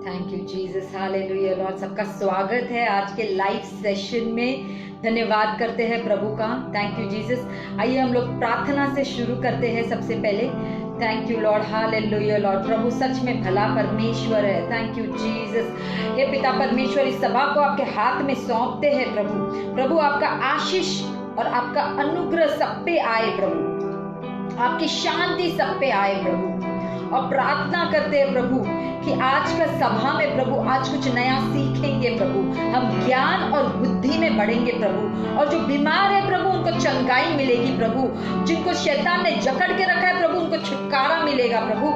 Thank you Jesus, hallelujah Lord. सबका स्वागत है आज के लाइव सेशन में। धन्यवाद करते हैं प्रभु का। Thank you Jesus. आइए हम लोग प्रार्थना से शुरू करते हैं। सबसे पहले thank you Lord, hallelujah Lord. प्रभु सच में भला परमेश्वर है। Thank you Jesus. हे पिता परमेश्वर, इस सभा को आपके हाथ में सौंपते हैं प्रभु। प्रभु आपका आशीष और आपका अनुग्रह सब पे आए प्रभु, आपकी शांति सब पे आए प्रभु। और प्रार्थना करते हैं प्रभु कि आज का सभा में प्रभु आज कुछ नया सीखेंगे प्रभु, हम ज्ञान और बुद्धि में बढ़ेंगे प्रभु। और जो बीमार है प्रभु उनको चंगाई मिलेगी प्रभु, जिनको शैतान ने जकड़ के रखा है प्रभु उनको छुटकारा मिलेगा प्रभु।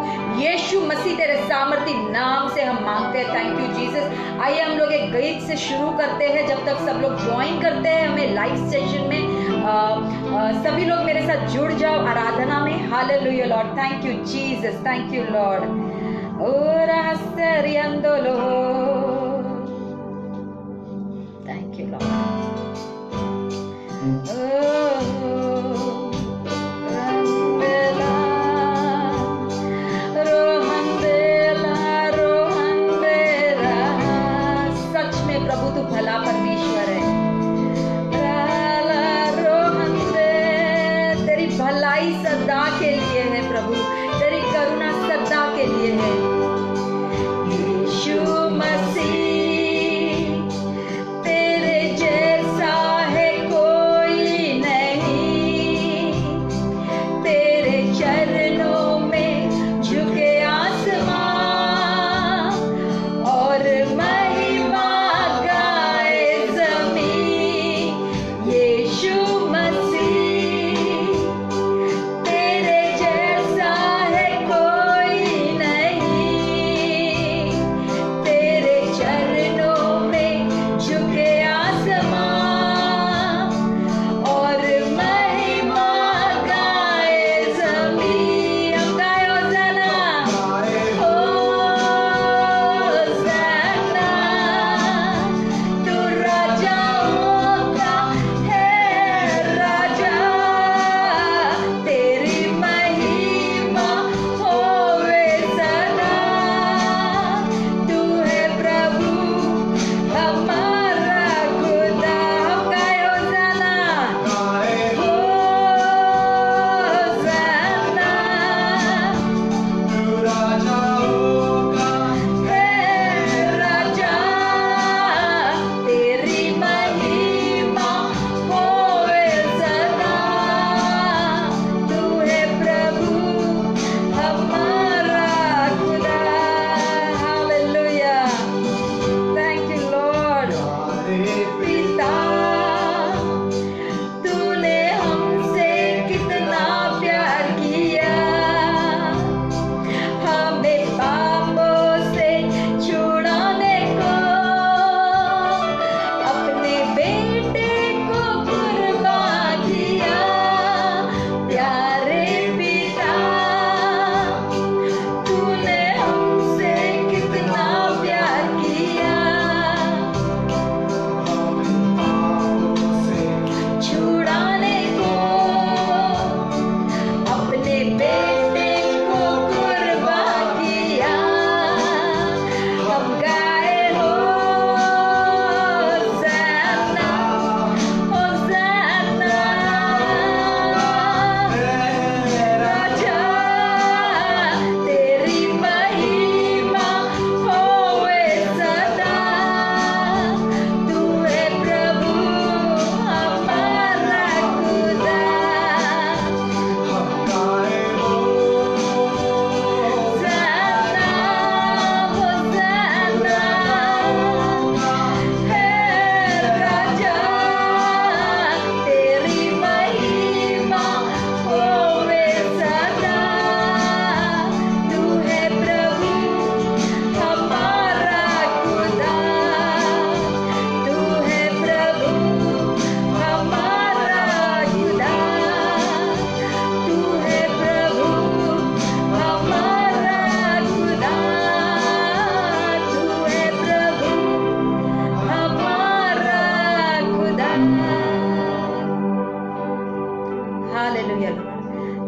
यीशु मसीह तेरे सामर्थी नाम से हम मांगते हैं। Thank you Jesus. आइए हम लोग एक गीत से शुरू करते हैं। जब तक सब लोग ज्वाइन करते हैं हमें लाइव सेशन में, सभी लोग मेरे साथ जुड़ जाओ आराधना में। Hallelujah Lord. Thank you Jesus, thank you Lord. Ora steriandolo. Thank you, Lord. सच में प्रभु तू भला परमेश्वर है। तेरी भलाई सदा के लिए है प्रभु, तेरी करुणा सदा के लिए है। यीशु मसीह तेरे जैसा है कोई नहीं, तेरे चरणों में झुके आसमां और महिमा गाए ज़मीन। यीशु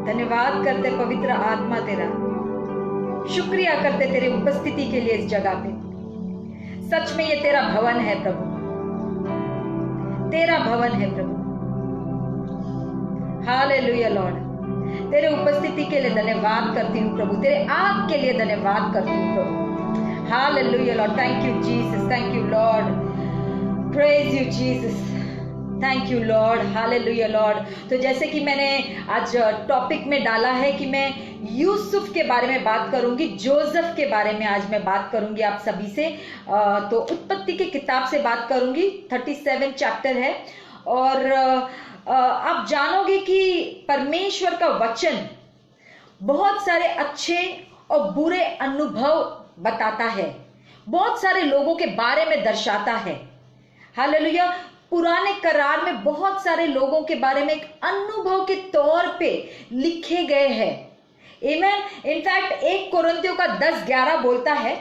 धन्यवाद करते पवित्र आत्मा तेरा, शुक्रिया करते तेरे उपस्थिति के लिए इस जगह पे। सच में ये तेरा भवन है प्रभु, तेरा भवन है प्रभु। हालेलुया लॉर्ड, तेरे उपस्थिति के लिए धन्यवाद करती हूँ प्रभु, तेरे आग के लिए धन्यवाद करती हूँ प्रभु। Hallelujah Lord, thank you Jesus, thank you Lord, praise you Jesus, thank you Lord. Hallelujah Lord. तो जैसे कि मैंने आज टॉपिक में डाला है कि मैं यूसुफ के बारे में बात करूंगी, जोसेफ के बारे में आज मैं बात करूंगी आप सभी से। तो उत्पत्ति की किताब से बात करूंगी, 37 चैप्टर है। और आप जानोगे कि परमेश्वर का वचन बहुत सारे अच्छे और बुरे अनुभव बताता है, बहुत सारे लोगों के बारे में दर्शाता है। हालेलुया। पुराने करार में बहुत सारे लोगों के बारे में एक अनुभव के तौर पे लिखे गए हैं। आमीन। इनफैक्ट 1 कोरिन्थियों का 10:11 बोलता है,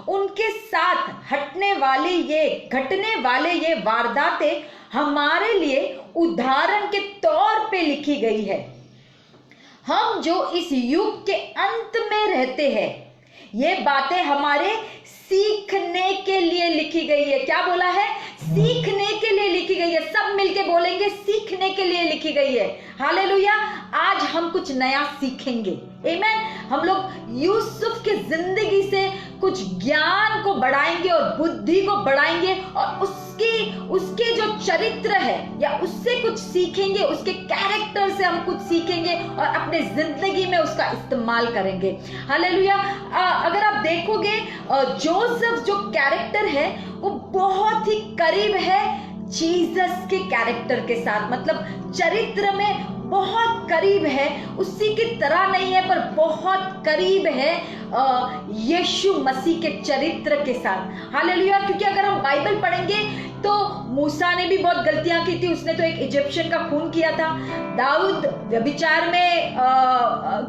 उनके साथ घटने वाले ये वारदातें हमारे लिए उदाहरण के तौर पे लिखी गई है। हम जो इस युग के अंत में रहते हैं, ये बातें हमारे सीखने के लिए लिखी गई है। क्या बोला है? सीखने के लिए लिखी गई है। सब मिलके बोलेंगे, सीखने के लिए लिखी गई है। हालेलुया। आज हम कुछ नया सीखेंगे। आमीन। हम लोग यूसुफ की जिंदगी से कुछ ज्ञान को बढ़ाएंगे और बुद्धि को बढ़ाएंगे, और उसके जो चरित्र है या उससे कुछ सीखेंगे, उसके कैरेक्टर से हम कुछ सीखेंगे और अपने जिंदगी में उसका इस्तेमाल करेंगे। हालेलुया। अगर आप देखोगे जोसेफ जो कैरेक्टर है वो बहुत ही करीब है जीसस के कैरेक्टर के साथ, मतलब चरित्र में बहुत करीब है। उसी की तरह नहीं है पर बहुत करीब है यीशु मसीह के चरित्र के साथ। हालेलुया। क्योंकि अगर हम बाइबल पढ़ेंगे तो मूसा ने भी बहुत गलतियां की थी, उसने तो एक इजिप्शियन का खून किया था। दाऊद व्यभिचार में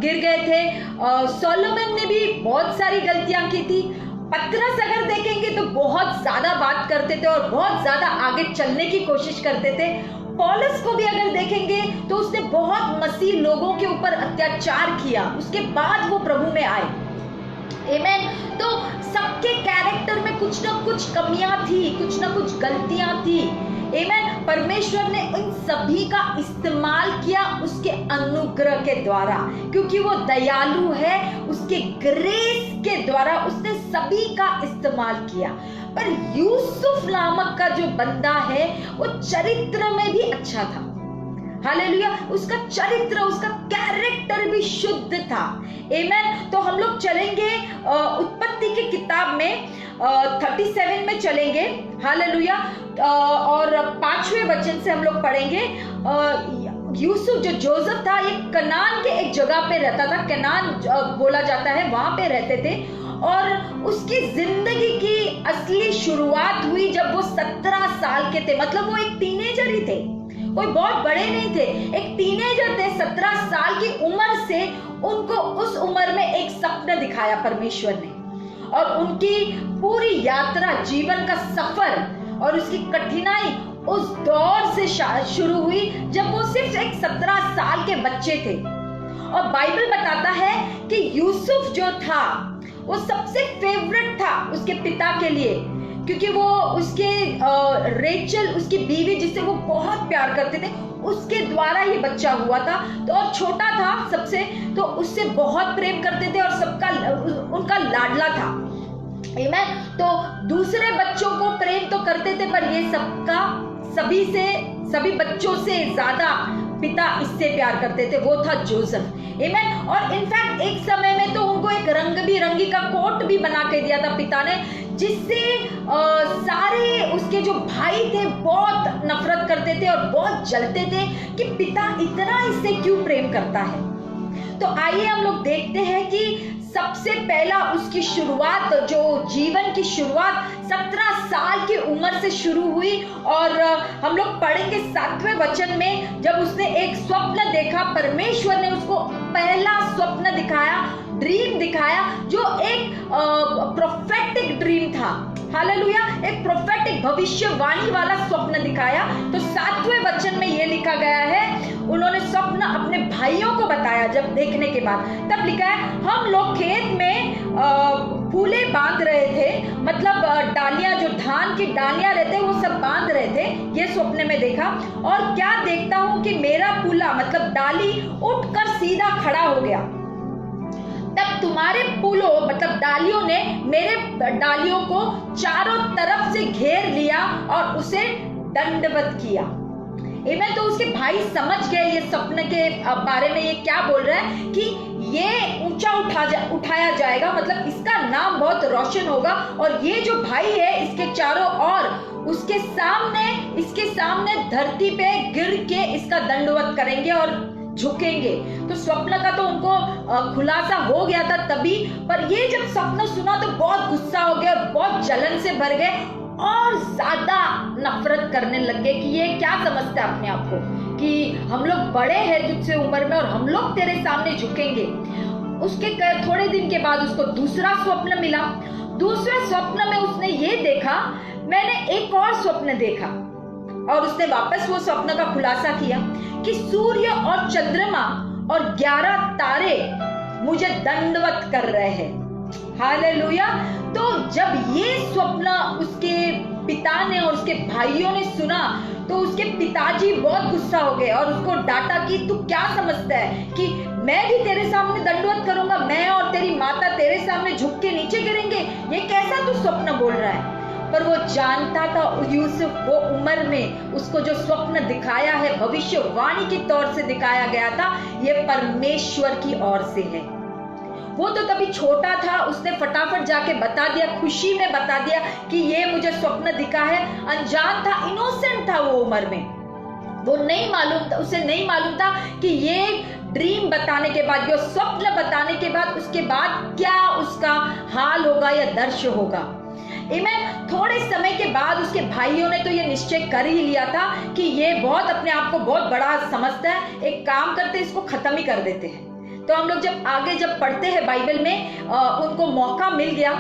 गिर गए थे। सोलोमन ने भी बहुत सारी गलतियां की थी। पतरस अगर देखेंगे तो बहुत ज्यादा बात करते थे और बहुत ज्यादा आगे चलने की कोशिश करते थे। पौलुस को भी अगर देखेंगे तो उसने बहुत मसीह लोगों के ऊपर अत्याचार किया, उसके बाद वो प्रभु में आए। आमीन। तो सबके कैरेक्टर में कुछ ना कुछ कमियां थी, कुछ ना कुछ गलतियां थी। आमीन। परमेश्वर ने उन सभी का इस्तेमाल किया उसके अनुग्रह के द्वारा, क्योंकि वो दयालु है। उसके ग्रेस के द्वारा उसने सभी का इस्तेमाल किया। पर यूसुफ नामक का जो बंदा है वो चरित्र में भी अच्छा था। हालेलुया। उसका चरित्र, उसका कैरेक्टर भी शुद्ध था। आमीन। तो हम लोग चलेंगे उत्पत्ति की किताब में 37 में चलेंगे। हालेलुया। और 5वें वचन से हम लोग पढ़ेंगे। यूसुफ जो जोसेफ था, ये कनान के एक जगह पे रहता था, कनान बोला जाता है, वहां पे रहते थे। और उसकी जिंदगी की असली शुरुआत हुई जब वो 17 साल के थे, मतलब वो एक टीनेजर ही थे, कोई बहुत बड़े नहीं थे, एक टीनेजर थे। 17 साल की उम्र से उनको उस उम्र में एक सपना दिखाया परमेश्वर ने, और उनकी पूरी यात्रा, जीवन का सफर और उसकी कठिनाई उस दौर से शुरू हुई जब वो सिर्फ एक 17 साल के बच्चे थे। और बाइबल बताता है कि यूसुफ जो था वो सबसे फेवरेट था उसके पिता के लिए, क्योंकि वो उसके रेचल, उसकी बीवी जिससे वो बहुत प्यार करते थे, उसके द्वारा ये बच्चा हुआ था। तो और छोटा था सबसे, तो उससे बहुत प्रेम करते थे और सबका उनका लाडला था। आमीन। तो दूसरे बच्चों को प्रेम तो करते थे, पर ये सभी बच्चों से ज्यादा पिता इससे प्यार करते थे, वो था जोसेफ। आमीन। और इनफैक्ट एक समय में तो उनको एक रंग बिरंगी का कोट भी बना के दिया था पिता ने, जिससे सारे उसके जो भाई थे बहुत नफरत करते थे और बहुत जलते थे कि पिता इतना इससे क्यों प्रेम करता है। तो आइए हम लोग देखते हैं कि सबसे पहला उसकी शुरुआत, जो जीवन की शुरुआत 17 साल की उम्र से शुरू हुई। और हम लोग पढ़ेंगे 7वें वचन में, जब उसने एक स्वप्न देखा, परमेश्वर ने उसको पहला स्वप्न दिखाया, ड्रीम दिखाया, जो एक प्रोफेटिक ड्रीम था। हालेलुया। एक प्रोफेटिक भविष्यवाणी वाला स्वप्न दिखाया। तो 7वें वचन में यह लिखा गया है, उन्होंने स्वप्न अपने भाइयों को बताया जब देखने के बाद। तब लिखा है, हम लोग खेत में फूले बांध रहे थे मतलब डालियां, जो धान की डालियां रहते वो सब बांध रहे थे, ये स्वप्न में देखा। और क्या देखता हूं कि मेरा पुला मतलब डाली उठकर सीधा खड़ा हो गया। तब तुम्हारे पुलों मतलब डालियों ने मेरे डालियों को चारों तरफ से घेर लिया और उसे दंडवत किया। तो उसके भाई समझ गए ये सपने के बारे में, ये क्या बोल रहा है कि ये ऊंचा उठाया जाएगा, मतलब इसका नाम बहुत रोशन होगा। और ये जो भाई है इसके चारों ओर इसके सामने धरती पे गिर के इसका दंडवत करेंगे और झुकेंगे। तो स्वप्न का तो उनको खुलासा हो गया था तभी, पर ये जब सपना सुना तो बहुत गुस्सा हो गया, बहुत जलन से भर गए और ज्यादा नफरत करने लगे कि ये क्या समझता है अपने आप को कि हम लोग बड़े हैं तुझसे उम्र में और हम लोग तेरे सामने झुकेंगे। उसके थोड़े दिन के बाद उसको दूसरा स्वप्न मिला। दूसरे स्वप्न में उसने ये देखा, मैंने एक और स्वप्न देखा, और उसने वापस वो स्वप्न का खुलासा किया कि सूर्य और चंद्रमा और 11 तारे मुझे दंडवत कर रहे हैं। हालेलुया। तो जब ये स्वप्न उसके पिता ने और उसके भाइयों ने सुना तो उसके पिताजी बहुत गुस्सा हो गए और उसको डांटा कि तू क्या समझता है कि मैं भी तेरे सामने दंडवत करूंगा, मैं और तेरी माता तेरे सामने झुक के नीचे गिरेंगे, ये कैसा तू स्वप्न बोल रहा है। पर वो जानता था यूसुफ, वो उम्र में उसको जो स्वप्न दिखाया है भविष्यवाणी के तौर से दिखाया गया था, ये परमेश्वर की ओर से है। वो तो तभी छोटा था, उसने फटाफट जाके बता दिया, खुशी में बता दिया कि ये मुझे स्वप्न दिखा है। अनजान था, इनोसेंट था वो उम्र में, वो नहीं मालूम था, उसे नहीं मालूम था कि ये ड्रीम बताने के बाद, ये स्वप्न बताने के बाद उसके बाद क्या उसका हाल होगा या दर्श होगा। थोड़े समय के बाद उसके भाइयों ने तो ये निश्चय कर ही लिया था कि ये बहुत अपने आप को बहुत बड़ा समझता है, एक काम करते इसको खत्म ही कर देते हैं। तो हम लोग जब पढ़ते हैं बाइबल में, उनको मौका मिल गया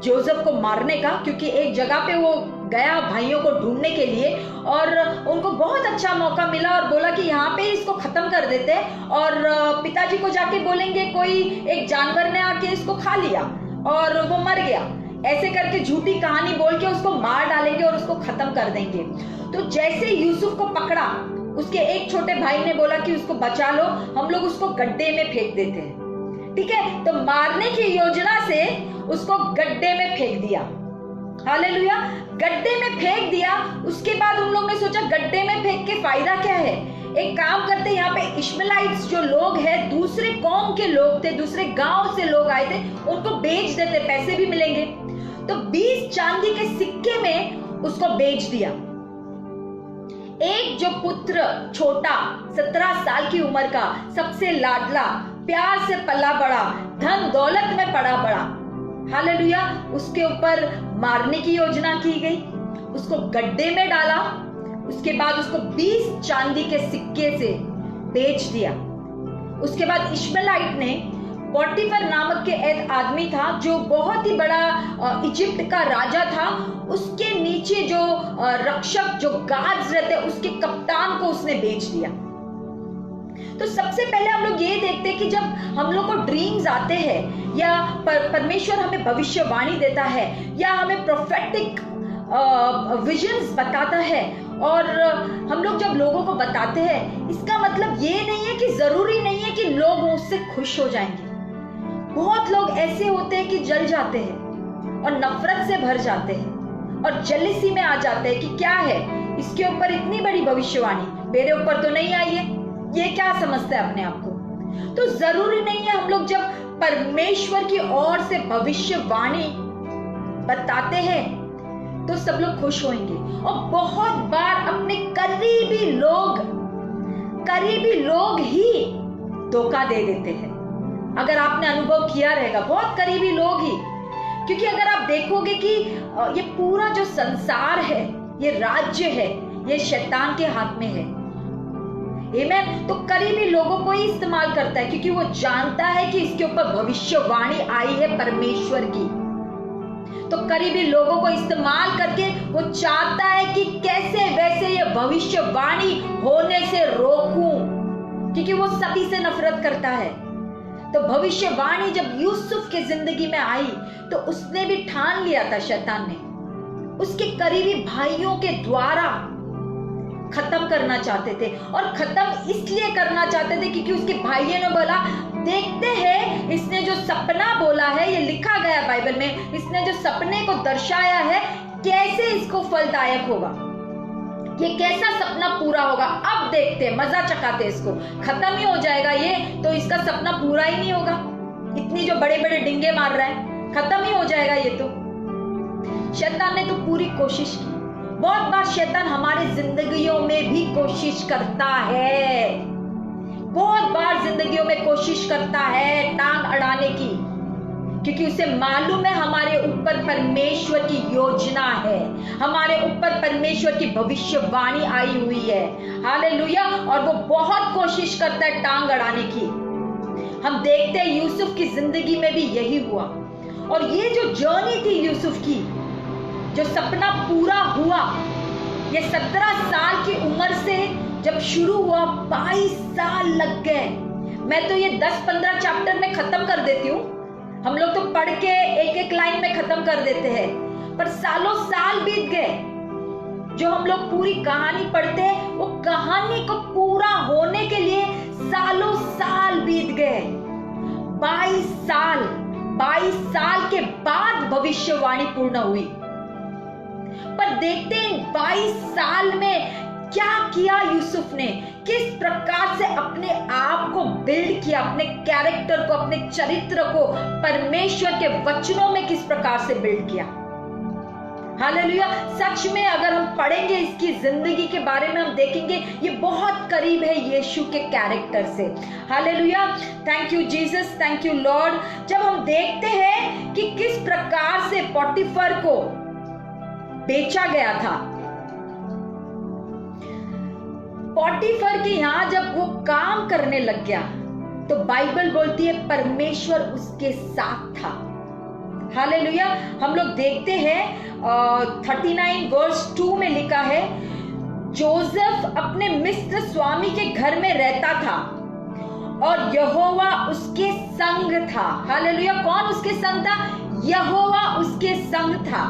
जोसेफ को मारने का, क्योंकि एक जगह पे वो गया भाइयों को ढूंढने के लिए और उनको बहुत अच्छा मौका मिला और बोला कि यहाँ पे इसको खत्म कर देते हैं और पिताजी को जाके बोलेंगे कोई एक जानवर ने आके इसको खा लिया और वो मर गया, ऐसे करके झूठी कहानी बोल के उसको मार डालेंगे और उसको खत्म कर देंगे। तो जैसे यूसुफ को पकड़ा, उसके एक छोटे भाई ने बोला कि उसको बचा लो, हम लोग उसको गड्ढे में फेंक देते हैं। ठीक है, तो मारने की योजना से उसको गड्ढे में फेंक दिया। हालेलुया, गड्ढे में फेंक दिया। उसके बाद उन लोगों ने सोचा गड्ढे में फेंक के फायदा क्या है, एक काम करते, यहाँ पे इश्माइलाइट्स जो लोग हैं, दूसरे कौम के लोग थे, दूसरे गांव से लोग आए थे, उनको बेच देते, पैसे भी मिलेंगे। तो 20 चांदी के सिक्के में उसको बेच दिया। एक जो पुत्र छोटा 17 साल की उम्र का, सबसे लाडला, प्यार से पला बड़ा, धन दौलत में पड़ा बड़ा, हालेलुया, उसके ऊपर मारने की योजना की गई, उसको गड्ढे में डाला। उसके बाद उसको 20 चांदी के सिक्के से बेच दिया। उसके बाद इश्माइलाइट ने, पोटीफर नामक के एक आदमी था जो बहुत ही बड़ा इजिप्ट का राजा था, उसके नीचे जो रक्षक जो गार्ड्स रहते, उसके कप्तान को उसने बेच दिया। तो सबसे पहले हम लोग ये देखते हैं कि जब हम लोग को ड्रीम्स आते हैं या परमेश्वर हमें भविष्यवाणी देता है या हमें प्रोफेटिक विजन्स बताता है और हम लोग जब लोगों को बताते हैं, इसका मतलब ये नहीं है कि जरूरी नहीं है कि लोग उससे खुश हो जाएंगे। बहुत लोग ऐसे होते हैं कि जल जाते हैं और नफरत से भर जाते हैं और जेलसी में आ जाते हैं कि क्या है, इसके ऊपर इतनी बड़ी भविष्यवाणी, मेरे ऊपर तो नहीं आई है, ये क्या समझता है अपने आप को। तो जरूरी नहीं है, हम लोग जब परमेश्वर की ओर से भविष्यवाणी बताते हैं तो सब लोग खुश होंगे। और बहुत बार अपने करीबी लोग ही धोखा दे देते हैं। अगर आपने अनुभव किया रहेगा, बहुत करीबी लोग ही, क्योंकि अगर आप देखोगे कि ये पूरा जो संसार है, ये राज्य है, ये शैतान के हाथ में है। आमीन। तो करीबी लोगों को ही इस्तेमाल करता है क्योंकि वो जानता है कि इसके ऊपर भविष्यवाणी आई है परमेश्वर की। तो करीबी लोगों को इस्तेमाल करके वो चाहता है कि कैसे वैसे ये भविष्यवाणी होने से रोकूं, क्योंकि वो सभी से नफरत करता है। तो भविष्यवाणी जब यूसुफ के जिंदगी में आई तो उसने भी ठान लिया था, शैतान ने उसके करीबी भाइयों के द्वारा खत्म करना चाहते थे। और खत्म इसलिए करना चाहते थे क्योंकि उसके भाइयों ने बोला, देखते हैं इसने जो सपना बोला है, ये लिखा गया बाइबल में, इसने जो सपने को दर्शाया है कैसे इसको फलदायक होगा, ये कैसा सपना पूरा होगा। अब देखते हैं, मजा चखाते, इसको खत्म ही हो जाएगा ये, तो इसका सपना पूरा ही नहीं होगा। इतनी जो बड़े बड़े डिंगे मार रहा है, खत्म ही हो जाएगा ये तो। शैतान ने तो पूरी कोशिश की। बहुत बार शैतान हमारे जिंदगियों में भी कोशिश करता है, बहुत बार जिंदगियों में कोशिश करता है टांग अड़ाने की, क्योंकि उसे मालूम है हमारे ऊपर परमेश्वर की योजना है, हमारे ऊपर परमेश्वर की भविष्यवाणी आई हुई है। हालेलुया। और वो बहुत कोशिश करता है टांग अड़ाने की। हम देखते हैं यूसुफ की जिंदगी में भी यही हुआ। और ये जो जर्नी थी यूसुफ की, जो सपना पूरा हुआ, ये 17 साल की उम्र से जब शुरू हुआ 22 साल लग गए। मैं तो ये 10-15 चैप्टर में खत्म कर देती हूँ, हम लोग तो पढ़ के एक एक लाइन में खत्म कर देते हैं, पर सालों साल बीत गए। जो हम लोग पूरी कहानी पढ़ते हैं, वो कहानी को पूरा होने के लिए सालों साल बीत गए। 22 साल के बाद भविष्यवाणी पूर्ण हुई। पर देखते हैं 22 साल में क्या किया यूसुफ ने, किस प्रकार से अपने आप को बिल्ड किया, अपने कैरेक्टर को, अपने चरित्र को परमेश्वर के वचनों में किस प्रकार से बिल्ड किया। हालेलुया। सच में अगर हम पढ़ेंगे इसकी जिंदगी के बारे में, हम देखेंगे ये बहुत करीब है यीशु के कैरेक्टर से। Hallelujah. Thank you Jesus, thank you Lord. जब हम देखते हैं कि किस प्रकार से पोटीफर को बेचा गया था, पोटीफर के यहां जब वो काम करने लग गया, तो बाइबल बोलती है परमेश्वर उसके साथ था। हालेलुया। हम लोग देखते हैं 39 वर्स 2 में लिखा है, जोसेफ अपने मिस्र स्वामी के घर में रहता था और यहोवा उसके संग था। हालेलुया। कौन उसके संग था? यहोवा उसके संग था,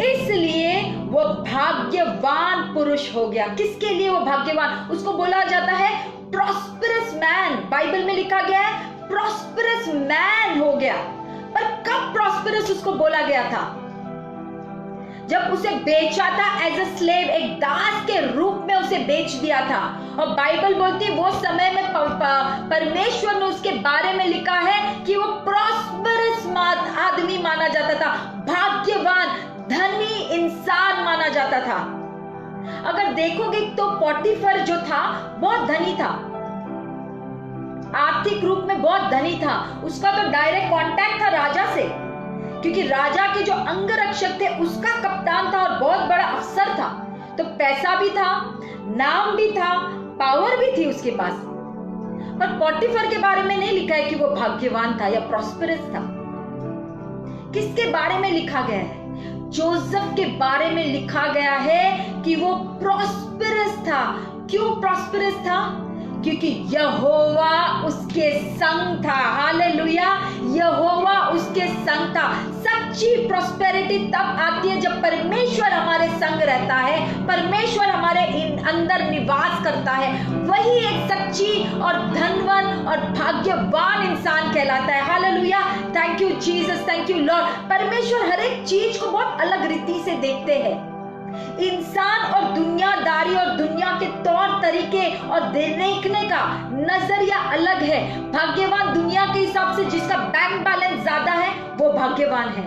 इसलिए वो भाग्यवान पुरुष हो गया। किसके लिए वो भाग्यवान? उसको बोला जाता है प्रॉस्परस मैन, बाइबल में लिखा गया है प्रॉस्परस मैन हो गया। पर कब प्रॉस्परस उसको बोला गया था? जब उसे बेचा था एज अ स्लेव, एक दास के रूप में उसे बेच दिया था। और बाइबल बोलती है वो समय में परमेश्वर ने उसके बारे में लिखा है कि वो प्रॉस्परस आदमी माना जाता था, भाग्यवान धनी इंसान माना जाता था। अगर देखोगे तो पोटीफर जो था बहुत धनी था, आर्थिक रूप में बहुत धनी था। उसका तो डायरेक्ट कांटेक्ट था राजा से, क्योंकि राजा के जो अंगरक्षक थे उसका कप्तान था और बहुत बड़ा अफसर था। तो पैसा भी था, नाम भी था, पावर भी थी उसके पास। पर पोटीफर के बारे में नहीं लिखा है कि वो भाग्यवान था या प्रॉस्परस था। किसके बारे में लिखा गया है? जोसेफ के बारे में लिखा गया है कि वो प्रॉस्परस था। क्यों प्रॉस्परस था? क्योंकि यहोवा उसके संग था। हालेलुया। यहोवा उसके संग था। सच्ची प्रॉस्पेरिटी तब आती है जब परमेश्वर हमारे संग रहता है, परमेश्वर हमारे अंदर निवास करता है। वही एक सच्ची और धनवान और भाग्यवान इंसान कहलाता है। Hallelujah. Thank you Jesus, thank you Lord. परमेश्वर हर एक चीज को बहुत अलग रीति से देखते हैं। इंसान और दुनियादारी और दुनिया के तौर तरीके और देखने का नजरिया अलग है। भाग्यवान दुनिया के हिसाब से जिसका बैंक बैलेंस ज्यादा है वो भाग्यवान है,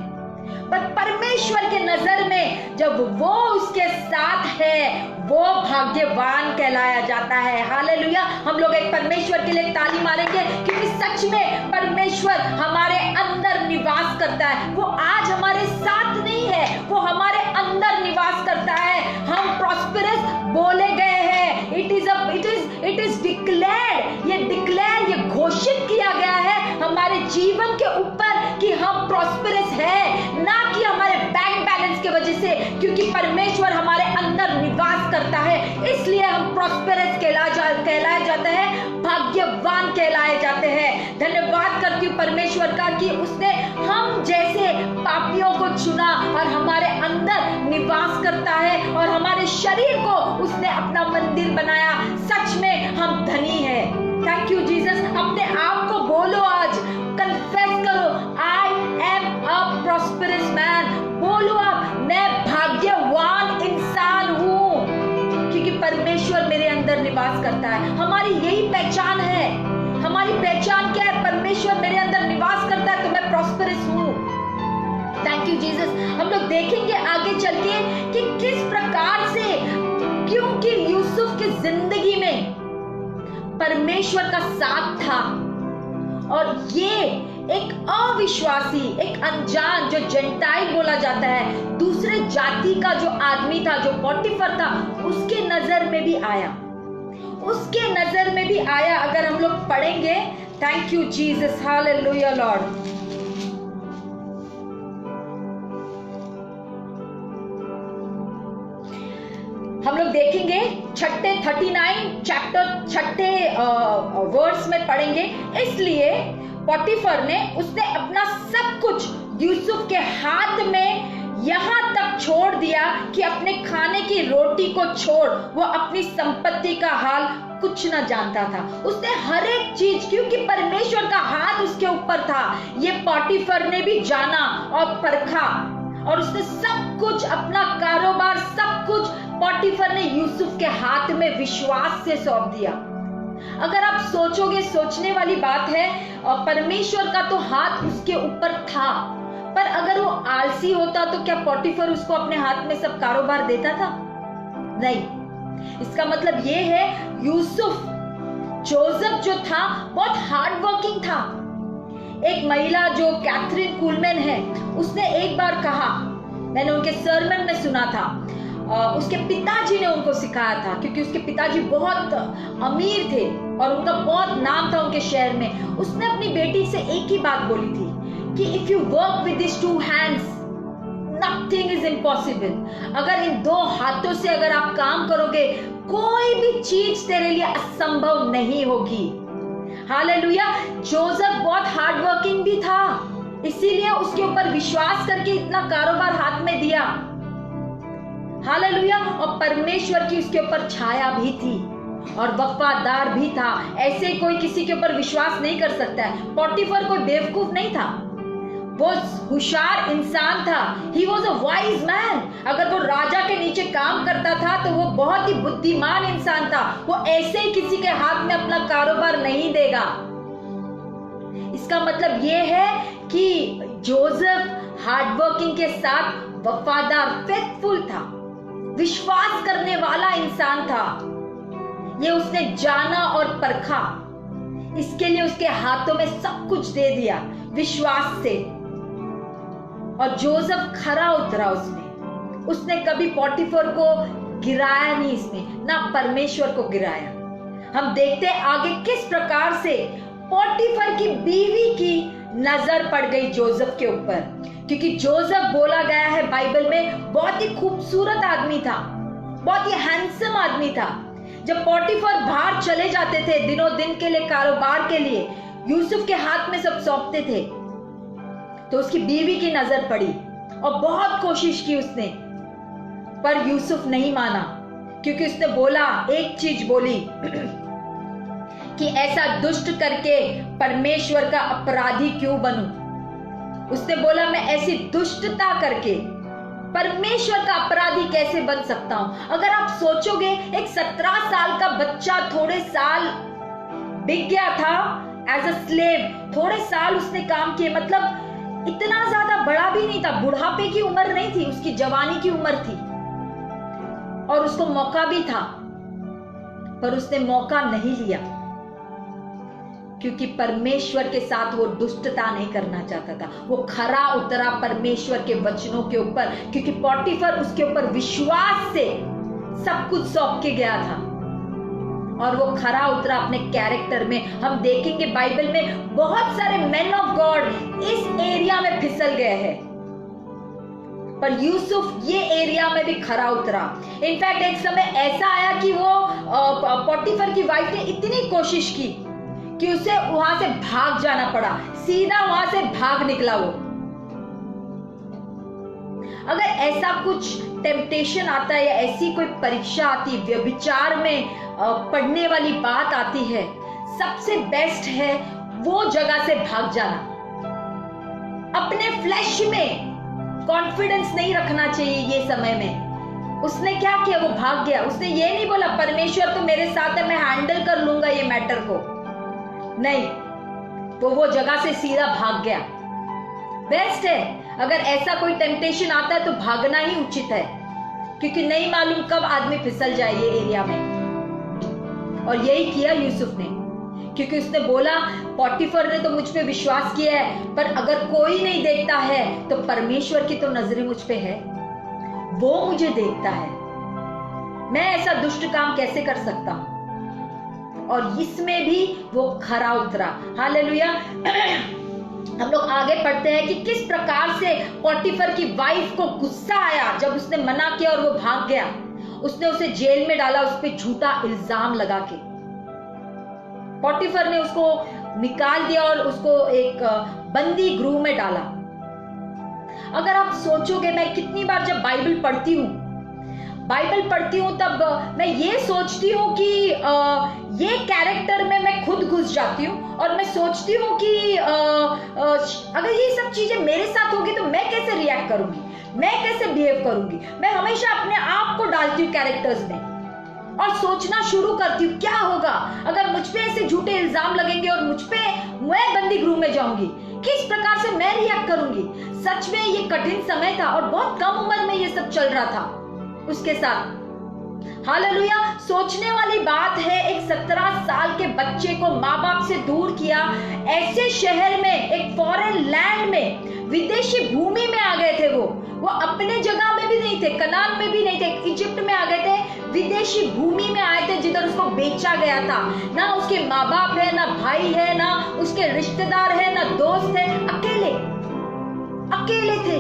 पर परमेश्वर के नजर में जब वो उसके साथ है वो भाग्यवान कहलाया जाता है। हालेलुया। हम लोग एक परमेश्वर के लिए ताली मारेंगे, क्योंकि सच में परमेश्वर हमारे अंदर निवास करता है। वो आज हमारे साथ नहीं है, वो हमारे अंदर निवास करता है। हम प्रॉस्परस बोले गए हैं। इट इज डिक्लेयर्ड, ये घोषित किया गया है हमारे जीवन के ऊपर कि हम प्रॉस्परस है, ना कि हमारे बैंक बैलेंस की वजह से, क्योंकि परमेश्वर हमारे अंदर निवास करता है, इसलिए हम प्रॉस्पेरस कहलाए जाते हैं, भाग्यवान कहलाए जाते हैं। धन्यवाद करती हूँ परमेश्वर का कि उसने हम जैसे पापियों को चुना और हमारे अंदर निवास करता है और हमारे शरीर को उसने अपना मंदिर बनाया। सच में हम धनी है। Thank you Jesus. अपने आप को बोलो, आज कन्फेस करो, I am a prosperous man. बोलो आप, मैं भाग्यवान इंसान हूँ, क्योंकि परमेश्वर मेरे अंदर निवास करता है। हमारी यही पहचान है। हमारी पहचान क्या है? परमेश्वर मेरे अंदर निवास करता है तो मैं प्रॉस्पेरस हूँ। Thank you Jesus. हम लोग देखेंगे आगे चल के कि किस प्रकार से, क्योंकि यूसुफ की जिंदगी में परमेश्वर का साथ था और ये एक अविश्वासी, एक अनजान, जो जेंटाइल बोला जाता है, दूसरे जाति का जो आदमी था, जो पोटीफर था, उसके नजर में भी आया, उसके नजर में भी आया। अगर हम लोग पढ़ेंगे, thank you Jesus, hallelujah Lord. हम लोग देखेंगे छठे 39 चैप्टर छठे वर्ड्स में पढ़ेंगे। इसलिए पोटीफर ने, उसने अपना सब कुछ यूसुफ के हाथ में यहां तक छोड़ दिया कि अपने खाने की रोटी को छोड़ वो अपनी संपत्ति का हाल कुछ न जानता था। उसने हर एक चीज, क्योंकि परमेश्वर का हाथ उसके ऊपर था, ये पोटीफर ने भी जाना और परखा और उसने सब कुछ, अपना कारोबार, सब कुछ पोटीफर ने यूसुफ के हाथ में विश्वास से सौंप दिया। अगर आप सोचोगे, सोचने वाली बात है, और परमेश्वर का तो हाथ उसके ऊपर था, पर अगर वो आलसी होता तो क्या पोटीफर उसको अपने हाथ में सब कारोबार देता था? नहीं। इसका मतलब ये है, यूसुफ, जोसेफ जो था, बहुत हार्ड वर्किंग था। एक महिला जो कैथरीन कुलमैन है, उसने एक बार कहा, मैंने उनके सरमन में सुना था, उसके पिताजी ने उनको सिखाया था, क्योंकि उसके पिताजी बहुत अमीर थे और उनका बहुत नाम था उनके शहर में। उसने अपनी बेटी से एक ही बात बोली थी कि if you work with this two hands nothing is impossible. अगर इन दो हाथों से अगर आप काम करोगे, कोई भी चीज तेरे लिए असंभव नहीं होगी। हालेलुया। जोसेफ बहुत हार्ड वर्किंग भी था, इसीलिए उसके ऊपर विश्वास करके इतना कारोबार हाथ में दिया। हालेलुया। और परमेश्वर की उसके ऊपर छाया भी थी और वफादार भी था। ऐसे कोई किसी के ऊपर विश्वास नहीं कर सकता है। पोटीफर कोई बेवकूफ नहीं था, वो होशियार इंसान था। He was a wise man। अगर वो राजा के नीचे काम करता था तो वो बहुत ही बुद्धिमान इंसान था। वो ऐसे ही किसी के हाथ में अपना कारोबार नहीं देगा। इसका मतलब ये है कि जोसेफ हार्डवर्किंग के साथ वफादार, फेथफुल था, विश्वास करने वाला इंसान था। ये उसने जाना और परखा, इसके लिए उसके हाथों में सब कुछ दे दिया विश्वास से। और जोसेफ खरा उतरा उसमें। उसने कभी पोटीफर को गिराया नहीं, इसने ना परमेश्वर को गिराया। हम देखते हैं आगे किस प्रकार से पोटीफर की बीवी की नजर पड़ गई जोसेफ के ऊपर, क्योंकि जोसेफ बोला गया है बाइबल में बहुत ही खूबसूरत आदमी था, बहुत ही हैंडसम आदमी था। जब पोटीफर बाहर चले जाते थे दिनों दिन के लिए, कारोबार के लिए, यूसुफ के हाथ में सब सौंपते थे, तो उसकी बीवी की नजर पड़ी और बहुत कोशिश की उसने, पर यूसुफ नहीं माना, क्योंकि उसने बोला, एक चीज बोली कि ऐसा दुष्ट करके परमेश्वर का अपराधी क्यों बनूं। उसने बोला, मैं ऐसी दुष्टता करके परमेश्वर का अपराधी कैसे बन सकता हूं। अगर आप सोचोगे, एक 17 साल का बच्चा थोड़े साल बिक गया था एज अ स्लेव, थोड़े साल उसने काम किए, मतलब इतना ज्यादा बड़ा भी नहीं था, बुढ़ापे की उम्र नहीं थी, उसकी जवानी की उम्र थी और उसको मौका भी था, पर उसने मौका नहीं लिया, क्योंकि परमेश्वर के साथ वो दुष्टता नहीं करना चाहता था। वो खरा उतरा परमेश्वर के वचनों के ऊपर, क्योंकि पोटीफर उसके ऊपर विश्वास से सब कुछ सौंप के गया था और वो खरा उतरा अपने कैरेक्टर में। हम देखेंगे बाइबल में बहुत सारे मैन ऑफ गॉड इस एरिया में फिसल गए हैं पर यूसुफ ये एरिया में भी खरा उतरा। इनफैक्ट एक समय ऐसा आया कि वो पोटीफर की वाइफ ने इतनी कोशिश की कि उसे वहां से भाग जाना पड़ा, सीधा वहां से भाग निकला वो। अगर ऐसा कुछ टेम्पटेशन आता है या ऐसी कोई परीक्षा आती है, व्यभिचार में पढ़ने वाली बात आती है, सबसे बेस्ट है वो जगह से भाग जाना। अपने फ्लैश में कॉन्फिडेंस नहीं रखना चाहिए ये समय में। उसने क्या किया, वो भाग गया। उसने ये नहीं बोला परमेश्वर तो मेरे साथ है, मैं हैंडल कर लूंगा ये मैटर को। नहीं, वो जगह से सीधा भाग गया। बेस्ट है, अगर ऐसा कोई टेम्पटेशन आता है तो भागना ही उचित है, क्योंकि नहीं मालूम कब आदमी फिसल जाए ये एरिया में। और यही किया यूसुफ ने, क्योंकि उसने बोला पोटीफर ने तो मुझ पे विश्वास किया है, पर अगर कोई नहीं देखता है तो परमेश्वर की तो नजरें मुझ पे है, वो मुझे देखता है, मैं ऐसा दुष्ट काम कैसे कर सकता हूं। और इसमें भी वो खरा उतरा। हालेलुया। हम लोग आगे पढ़ते हैं कि किस प्रकार से पोटीफर की वाइफ को गुस्सा आया जब उसने मना किया और वो भाग गया। उसने उसे जेल में डाला, उस पर झूठा इल्जाम लगा के। पोटीफर ने उसको निकाल दिया और उसको एक बंदी गृह में डाला। अगर आप सोचोगे, मैं कितनी बार जब बाइबल पढ़ती हूं तब मैं ये सोचती हूँ कि ये कैरेक्टर में मैं खुद घुस जाती हूँ और मैं सोचती हूँ कि अगर ये सब चीजें मेरे साथ होगी तो मैं कैसे रिएक्ट करूंगी, मैं कैसे बिहेव करूंगी। मैं हमेशा अपने आप को डालती हूँ कैरेक्टर्स में और सोचना शुरू करती हूँ क्या होगा अगर मुझ पे ऐसे झूठे इल्जाम लगेंगे और मुझ पे मैं बंदी गृह में जाऊंगी, किस प्रकार से मैं रिएक्ट करूंगी। सच में ये कठिन समय था और बहुत कम उम्र में ये सब चल रहा था उसके साथ। हालेलुया। सोचने वाली बात है, एक 17 साल के बच्चे को माँ बाप से दूर किया, ऐसे शहर में, एक फॉरेन लैंड में, विदेशी भूमि में आ गए थे। वो अपने जगह में भी नहीं थे, कनान में भी नहीं थे, इजिप्ट में आ गए थे, विदेशी भूमि में आए थे जिधर उसको बेचा गया था। ना उसके माँ बाप है, ना भाई है, ना उसके रिश्तेदार है, ना दोस्त है, अकेले थे।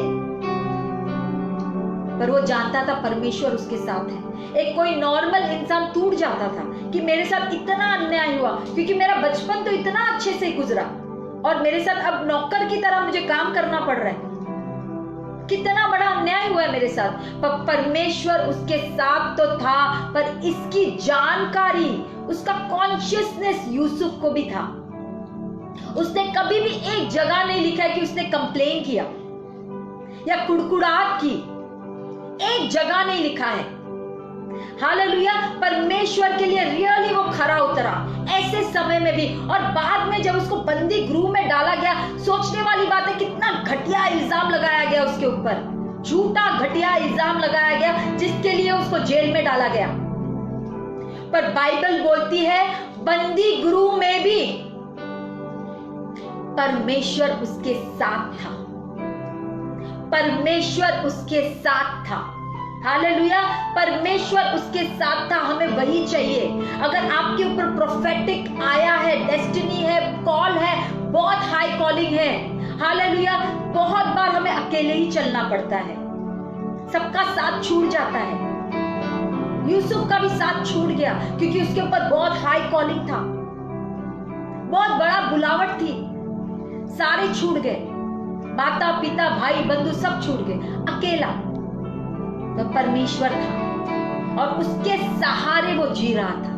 पर वो जानता था परमेश्वर उसके साथ है। एक कोई नॉर्मल इंसान टूट जाता था कि मेरे साथ इतना अन्याय हुआ, क्योंकि मेरा बचपन तो इतना अच्छे से गुजरा और मेरे साथ अब नौकर की तरह मुझे काम करना पड़ रहा है, कितना बड़ा अन्याय हुआ है मेरे साथ। पर परमेश्वर उसके साथ तो था, पर इसकी जानकारी, उसका कॉन्शियसनेस यूसुफ को भी था। उसने कभी भी एक जगह नहीं लिखा है कि उसने कंप्लेन किया या कुड़कुड़ाहट की, एक जगह नहीं लिखा है। हालेलुया। परमेश्वर के लिए रियली वो खरा उतरा ऐसे समय में भी। और बाद में जब उसको बंदी गृह में डाला गया, सोचने वाली बात है कितना घटिया इल्जाम लगाया गया उसके ऊपर, झूठा घटिया इल्जाम लगाया गया जिसके लिए उसको जेल में डाला गया। पर बाइबल बोलती है बंदी गृह में भी परमेश्वर उसके साथ था, परमेश्वर उसके साथ था। हालेलुया। परमेश्वर उसके साथ था। हमें वही चाहिए। अगर आपके ऊपर प्रोफेटिक आया है, डेस्टिनी है, कॉल है, बहुत हाई कॉलिंग है, हालेलुया, बहुत बार हमें अकेले ही चलना पड़ता है, सबका साथ छूट जाता है। यूसुफ का भी साथ छूट गया क्योंकि उसके ऊपर बहुत हाई कॉलिंग था, बहुत बड़ा बुलावट थी, सारे छूट गए, माता पिता भाई बंधु सब छूट गए, अकेला तो परमेश्वर था और उसके सहारे वो जी रहा था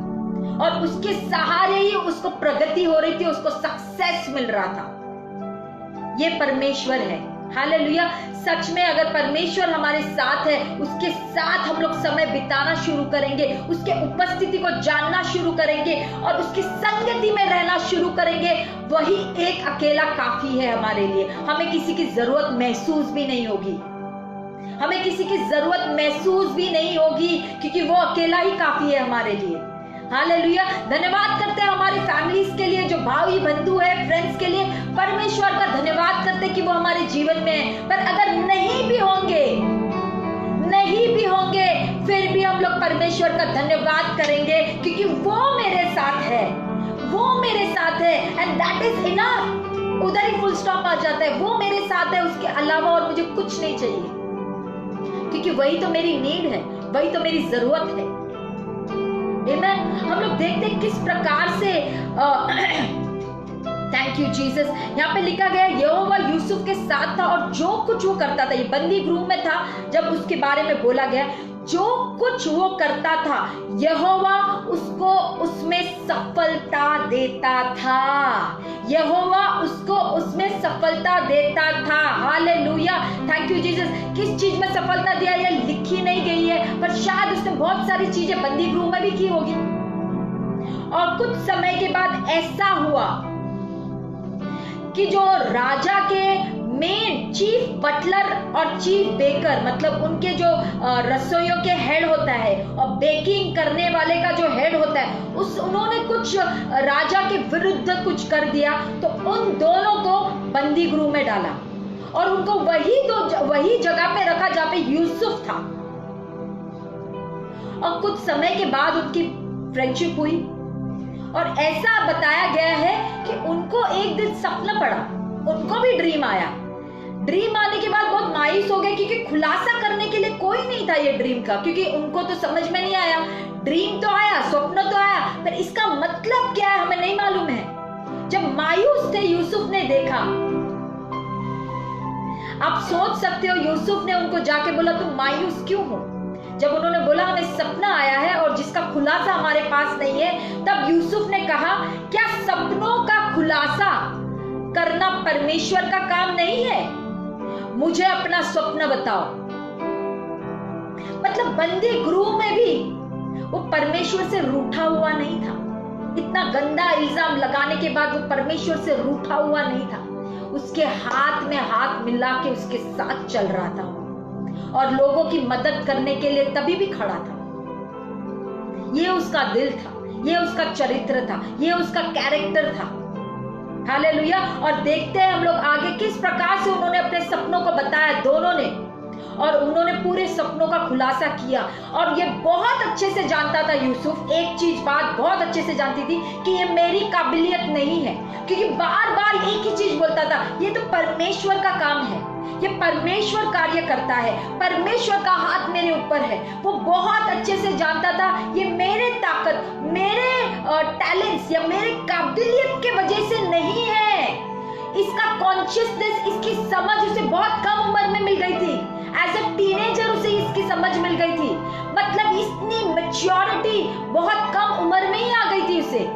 और उसके सहारे ही उसको प्रगति हो रही थी, उसको सक्सेस मिल रहा था। ये परमेश्वर है। हालेलुया। सच में अगर परमेश्वर हमारे साथ है, उसके साथ हम लोग समय बिताना शुरू करेंगे, उसके उपस्थिति को जानना शुरू करेंगे और उसकी संगति में रहना शुरू करेंगे, वही एक अकेला काफी है हमारे लिए। हमें किसी की जरूरत महसूस भी नहीं होगी, हमें किसी की जरूरत महसूस भी नहीं होगी, क्योंकि वो अकेला ही काफी है हमारे लिए। हालेलुया। धन्यवाद करते हैं हमारी फैमिलीज के लिए, जो भाई बंधु है, फ्रेंड्स के लिए परमेश्वर का धन्यवाद करते हैं कि वो हमारे जीवन में है। पर अगर नहीं भी होंगे फिर भी हम लोग परमेश्वर का धन्यवाद करेंगे, क्योंकि वो मेरे साथ है, वो मेरे साथ है, एंड दैट इज इनफ। उधर ही फुल स्टॉप आ जाता है, वो मेरे साथ है, उसके अलावा और मुझे कुछ नहीं चाहिए। क्योंकि वही तो मेरी नीड है, वही तो मेरी जरूरत है। आमीन। हम लोग देखते हैं किस प्रकार से थैंक यू जीसस, यहाँ पे लिखा गया यहोवा यूसुफ के साथ था और जो कुछ वो करता था, ये बंदी गृह में था जब उसके बारे में बोला गया, जो कुछ वो करता था यहोवा उसको उसमें सफलता देता था, यहोवा उसको उसमें सफलता देता था। Hallelujah, thank you Jesus. किस चीज में सफलता दिया ये लिखी नहीं गई है, पर शायद उसने बहुत सारी चीजें बंदी गृह में भी की होगी। और कुछ समय के बाद ऐसा हुआ कि जो राजा के मेन चीफ बटलर और चीफ बेकर, मतलब उनके जो रसोइयों के हेड होता है और बेकिंग करने वाले का जो हेड होता है, उन्होंने कुछ राजा के विरुद्ध कुछ कर दिया, तो उन दोनों को बंदी गृह में डाला और उनको वही जगह पे रखा जहां पे यूसुफ था। और कुछ समय के बाद उनकी फ्रेंडशिप हुई और ऐसा बताया गया है कि उनको एक दिन सपना पड़ा, उनको भी ड्रीम आया। ड्रीम आने के बाद बहुत मायूस हो गए क्योंकि खुलासा करने के लिए कोई नहीं था ये ड्रीम का, क्योंकि उनको तो समझ में नहीं आया। ड्रीम तो आया, स्वप्न तो आया, पर इसका मतलब क्या है हमें नहीं मालूम है। जब मायूस थे यूसुफ ने देखा, आप सोच सकते हो यूसुफ ने उनको जाके बोला तुम मायूस क्यों हो। जब उन्होंने बोला हमें सपना आया है और जिसका खुलासा हमारे पास नहीं है, तब यूसुफ ने कहा क्या सपनों का खुलासा करना परमेश्वर का काम नहीं है, मुझे अपना स्वप्न बताओ। मतलब बंदी गृह में भी वो परमेश्वर से रूठा हुआ नहीं था। इतना गंदा इल्जाम लगाने के बाद वो परमेश्वर से रूठा हुआ नहीं था, उसके हाथ में हाथ मिला के उसके साथ चल रहा था और लोगों की मदद करने के लिए तभी भी खड़ा था। ये उसका दिल था, ये उसका चरित्र था, ये उसका कैरेक्टर था। हालेलुया। और देखते हैं हम लोग आगे किस प्रकार से उन्होंने अपने सपनों को बताया दोनों ने, और उन्होंने पूरे सपनों का खुलासा किया। और ये बहुत अच्छे से जानता था यूसुफ, एक चीज बात बहुत अच्छे से जानती थी कि ये मेरी काबिलियत नहीं है, क्योंकि बार बार एक ही चीज बोलता था, ये तो परमेश्वर का काम है, ये परमेश्वर कार्य करता है, परमेश्वर का हाथ मेरे ऊपर है। वो बहुत अच्छे से जानता था ये मेरे ताकत, मेरे टैलेंट्स या मेरे काबिलियत के वजह से नहीं है। इसका कॉन्शियसनेस, इसकी समझ उसे बहुत कम उम्र में मिल गई थी। एज ए टीनेजर उसे इसकी समझ मिल गई थी, मतलब इतनी मैच्योरिटी बहुत कम उम्र में ही आ गई थी उसे।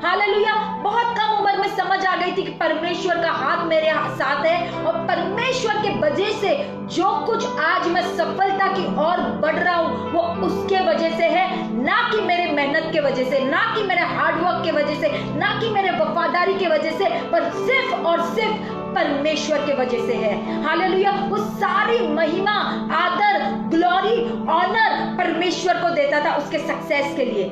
हालेलुया, बहुत कम उम्र में समझ आ गई थी कि परमेश्वर का हाथ मेरे साथ है और परमेश्वर के वजह से जो कुछ आज मैं सफलता की ओर बढ़ रहा हूं वो उसके वजह से है, ना कि मेरे मेहनत के वजह से, ना कि मेरे हार्डवर्क के वजह से, ना कि मेरे वफादारी के वजह से, पर सिर्फ और सिर्फ परमेश्वर के वजह से है। हालेलुया, वो सारी महिमा, आदर, ग्लोरी, ऑनर परमेश्वर को देता था उसके सक्सेस के लिए,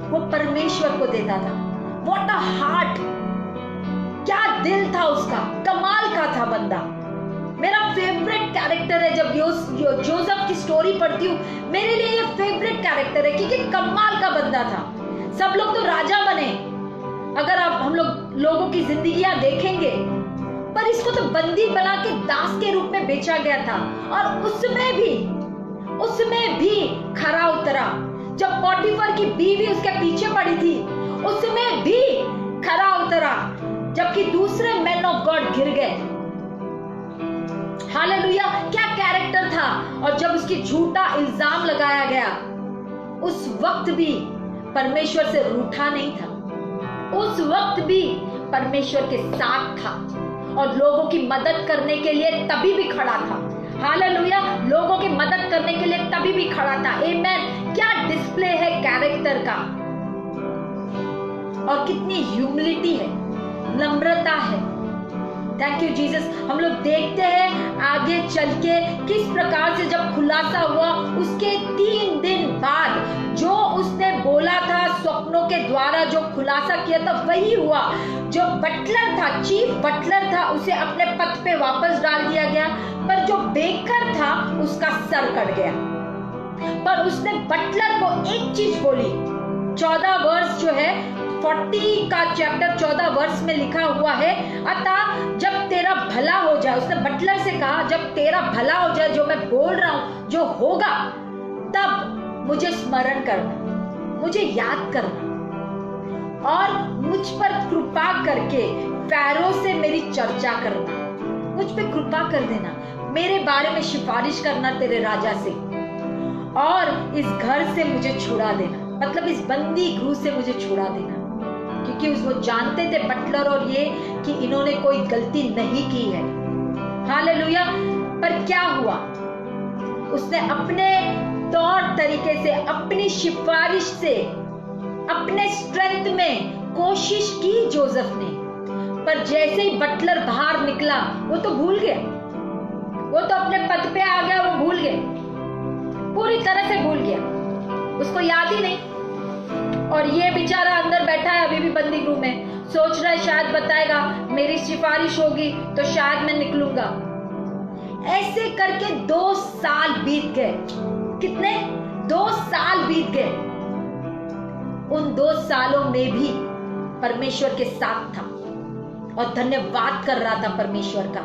वो परमेश्वर को देता था। व्हाट अ हार्ट, क्या दिल था उसका, कमाल का था बंदा। मेरा फेवरेट कैरेक्टर है, जब जोसेफ की स्टोरी पढ़ती हूँ मेरे लिए ये फेवरेट कैरेक्टर है, क्योंकि कमाल का बंदा था। सब लोग तो राजा बने, अगर आप हम लोगों की जिंदगियां देखेंगे, पर इसको तो बंदी बना के दास के रूप में बेचा गया था, और उसमें भी खरा उतरा। जब पॉटीफर की बीवी उसके पीछे पड़ी थी, उसमें भी खरा उतरा, जबकि दूसरे मैन ऑफ गॉड गिर गए। हालेलुया, क्या कैरेक्टर था। और जब उसकी झूठा इल्जाम लगाया गया, उस वक्त भी परमेश्वर से रूठा नहीं था, उस वक्त भी परमेश्वर के साथ था और लोगों की मदद करने के लिए तभी भी खड़ा था। हालेलुया, लोगों की मदद करने के लिए तभी भी खड़ा था। आमेन। क्या डिस्प्ले है कैरेक्टर का, और कितनी ह्यूमिलिटी है, नम्रता है। Thank you Jesus. हम लोग देखते हैं आगे चल के किस प्रकार से जब खुलासा हुआ, उसके 3 दिन बाद जो उसने बोला था, स्वप्नों के द्वारा जो खुलासा किया था वही हुआ। जो बटलर था, चीफ बटलर था, उसे अपने पद पे वापस डाल दिया गया, पर जो बेकर था उसका सर कट गया। पर उसने बटलर को एक चीज बोली, 14 वर्ष जो है 40 का चैप्टर 14 वर्ष में लिखा हुआ है, अतः जब तेरा भला हो जाए, उसने बटलर से कहा जब तेरा भला हो जाए, जो मैं बोल रहा हूं जो होगा, तब मुझे स्मरण करना, मुझे याद करना और मुझ पर कृपा करके फैरो से मेरी चर्चा करना, मुझ पे कृपा कर देना, मेरे बारे में सिफारिश करना तेरे राजा से, और इस घर से मुझे छुड़ा देना, मतलब इस बंदी गृह से मुझे छुड़ा देना। क्योंकि उसको जानते थे बटलर और ये कि इन्होंने कोई गलती नहीं की है। हालेलुया। पर क्या हुआ, उसने अपने तौर तरीके से, अपनी सिफारिश से, अपने स्ट्रेंथ में कोशिश की जोसेफ ने, पर जैसे ही बटलर बाहर निकला वो तो भूल गया, वो तो अपने पद पे आ गया, वो भूल गया, पूरी तरह से भूल गया, उसको याद ही नहीं। और ये बेचारा अंदर बैठा है अभी भी बंदी गृह में, सोच रहा है शायद बताएगा, मेरी सिफारिश होगी तो शायद मैं निकलूंगा। ऐसे करके 2 साल बीत गए। कितने? 2 साल बीत गए। उन 2 सालों में भी परमेश्वर के साथ था और धन्यवाद कर रहा था परमेश्वर का।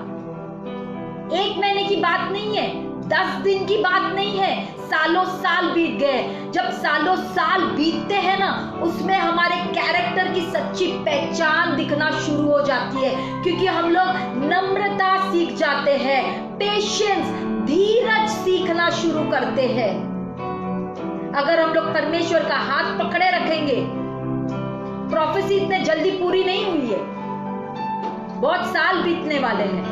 1 महीने की बात नहीं है, 10 दिन की बात नहीं है, सालों साल बीत गए। जब सालों साल बीतते हैं ना, उसमें हमारे कैरेक्टर की सच्ची पहचान दिखना शुरू हो जाती है, क्योंकि हम लोग नम्रता सीख जाते हैं, पेशेंस, धीरज सीखना शुरू करते हैं। अगर हम लोग परमेश्वर का हाथ पकड़े रखेंगे, प्रोफेसी इतने जल्दी पूरी नहीं हुई है, बहुत साल बीतने वाले हैं,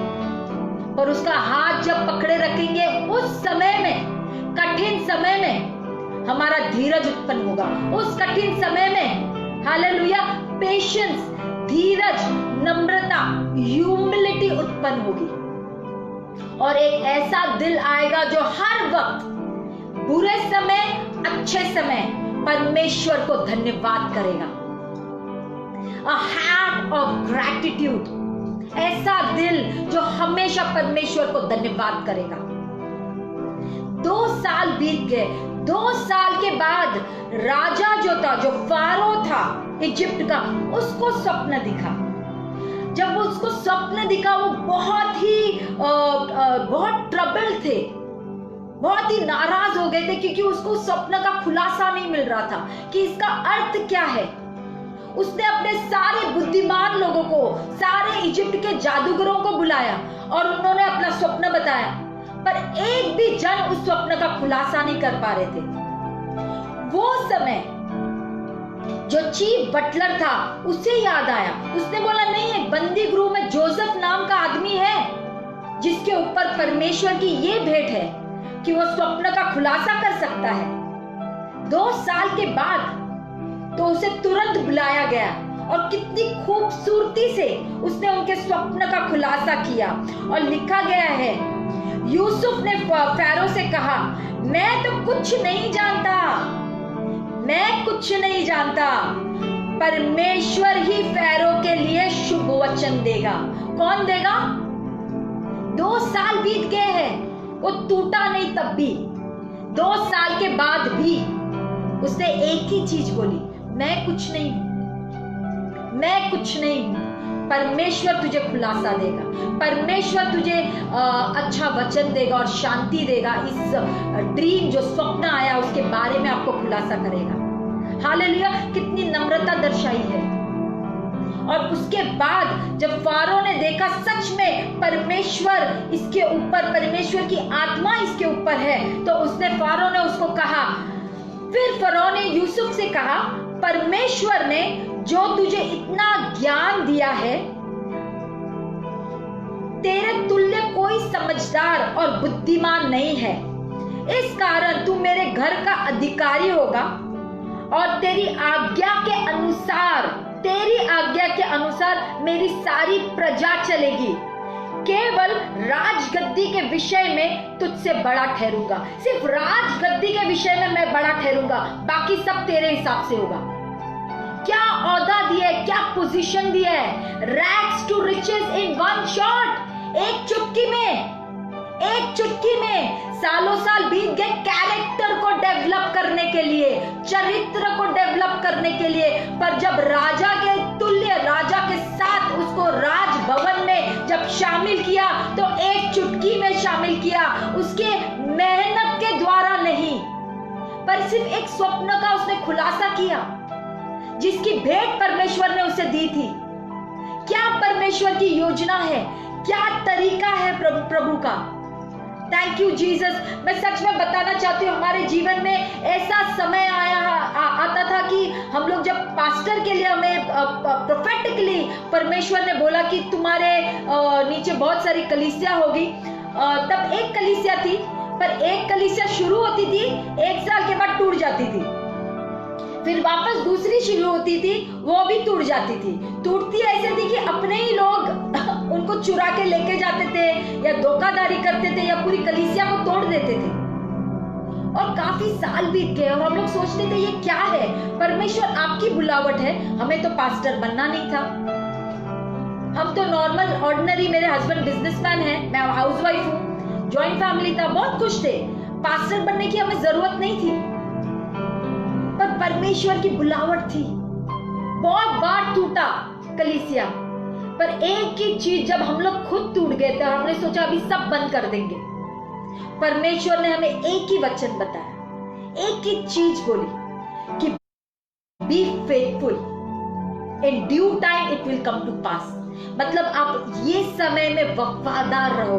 पर उसका हाथ जब पकड़े रखेंगे, उस समय में, कठिन समय में हमारा धीरज उत्पन्न होगा। उस कठिन समय में हालेलुया पेशेंस, धीरज, नम्रता, ह्यूमिलिटी उत्पन्न होगी, और एक ऐसा दिल आएगा जो हर वक्त, बुरे समय, अच्छे समय, परमेश्वर को धन्यवाद करेगा। A heart of gratitude, ऐसा दिल जो हमेशा परमेश्वर को धन्यवाद करेगा। 2 साल बीत गए। 2 साल के बाद राजा जो था, जो फारो था इजिप्ट का, उसको स्वप्न दिखा। जब उसको स्वप्न दिखा, वो बहुत ट्रबल थे, बहुत ही नाराज हो गए थे, क्योंकि उसको स्वप्न का खुलासा नहीं मिल रहा था कि इसका अर्थ क्या है। उसने अपने सारे बुद्धिमान लोगों को, सारे इजिप्ट के जादूगरों को बुलाया और उन्होंने अपना स्वप्न बताया, पर एक भी जन उस स्वप्न का खुलासा नहीं कर पा रहे थे। वो समय जो चीफ बटलर था उसे याद आया, उसने बोला नहीं, एक बंदी गृह में जोसेफ नाम का आदमी है जिसके ऊपर परमेश्वर की ये भेंट है कि वो स्वप्न का खुलासा कर सकता है। 2 साल के बाद तो उसे तुरंत बुलाया गया और कितनी खूबसूरती से उसने उनके स्वप्न का खुलासा किया। और लिखा गया है, यूसुफ ने फैरो से कहा, मैं तो कुछ नहीं जानता, मैं कुछ नहीं जानता, परमेश्वर ही फैरो के लिए शुभ वचन देगा। कौन देगा? 2 साल बीत गए हैं, वो टूटा नहीं तब भी। 2 साल के बाद भी उसने एक ही चीज बोली, मैं कुछ नहीं हूं, मैं कुछ नहीं हूं, परमेश्वर तुझे खुलासा देगा, परमेश्वर तुझे अच्छा वचन देगा और शांति देगा। इस ड्रीम जो स्वप्न आया उसके बारे में आपको खुलासा करेगा। हालेलुया, कितनी नम्रता दर्शाई है। और उसके बाद जब फारो ने देखा सच में परमेश्वर इसके ऊपर, परमेश्वर की आत्मा इसके ऊपर है, तो उसने, फारो ने उसको कहा, फिर फारो ने यूसुफ से कहा, परमेश्वर ने जो तुझे इतना ज्ञान दिया है, तेरे तुल्य कोई समझदार और बुद्धिमान नहीं है, इस कारण तू मेरे घर का अधिकारी होगा और तेरी आज्ञा के अनुसार मेरी सारी प्रजा चलेगी। केवल राजगद्दी के विषय में तुझसे बड़ा ठहरूंगा, सिर्फ राजगद्दी के विषय में मैं बड़ा ठहरूंगा, बाकी सब तेरे हिसाब से होगा। क्या औदा दिया है, क्या पोजीशन दिया है, rags to riches in one shot, एक चुटकी में सालों साल बीत गए कैरेक्टर को डेवलप करने के लिए, चरित्र को डेवलप करने के लिए, पर जब राजा के तुल्य के राजा के साथ उसको राजभवन में जब शामिल किया तो एक चुटकी में शामिल किया, उसके मेहनत के द्वारा नहीं, पर सिर्फ एक स्वप्न का उसने खुलासा किया जिसकी भेंट परमेश्वर ने उसे दी थी। क्या परमेश्वर की योजना है, क्या तरीका है प्रभु का। Thank you Jesus. मैं सच में बताना चाहती हूँ, हमारे जीवन में ऐसा समय आता था कि हम लोग जब पास्टर के लिए हमें प्रोफेटिकली परमेश्वर ने बोला कि तुम्हारे नीचे बहुत सारी कलीसिया होगी, तब एक कलीसिया थी, पर एक कलीसिया शुरू होती थी, 1 साल के बाद टूट जाती थी, फिर वापस दूसरी शुरू होती थी, वो भी टूट जाती थी। टूटती ऐसे थी कि अपने ही लोग उनको चुरा के लेके जाते थे या धोखाधड़ी करते थे या पूरी कलीसिया को तोड़ देते थे। और काफी साल बीत गए और हम लोग सोचते थे ये क्या है, परमेश्वर आपकी बुलावट है। हमें तो पास्टर बनना नहीं था, हम तो नॉर्मल ऑर्डिनरी, मेरे हस्बैंड बिजनेसमैन है, मैं हाउसवाइफ हूँ, जॉइंट फैमिली था, बहुत खुश थे, पास्टर बनने की हमें जरूरत नहीं थी। पर परमेश्वर की बुलावट थी। बहुत बार टूटा कलीसिया, पर एक ही चीज जब हम लोग खुद टूट गए थे, हमने सोचा अभी सब बंद कर देंगे, परमेश्वर ने हमें एक ही वचन बताया, एक ही चीज बोली कि be faithful, in due time it will come to pass. मतलब आप ये समय में वफादार रहो,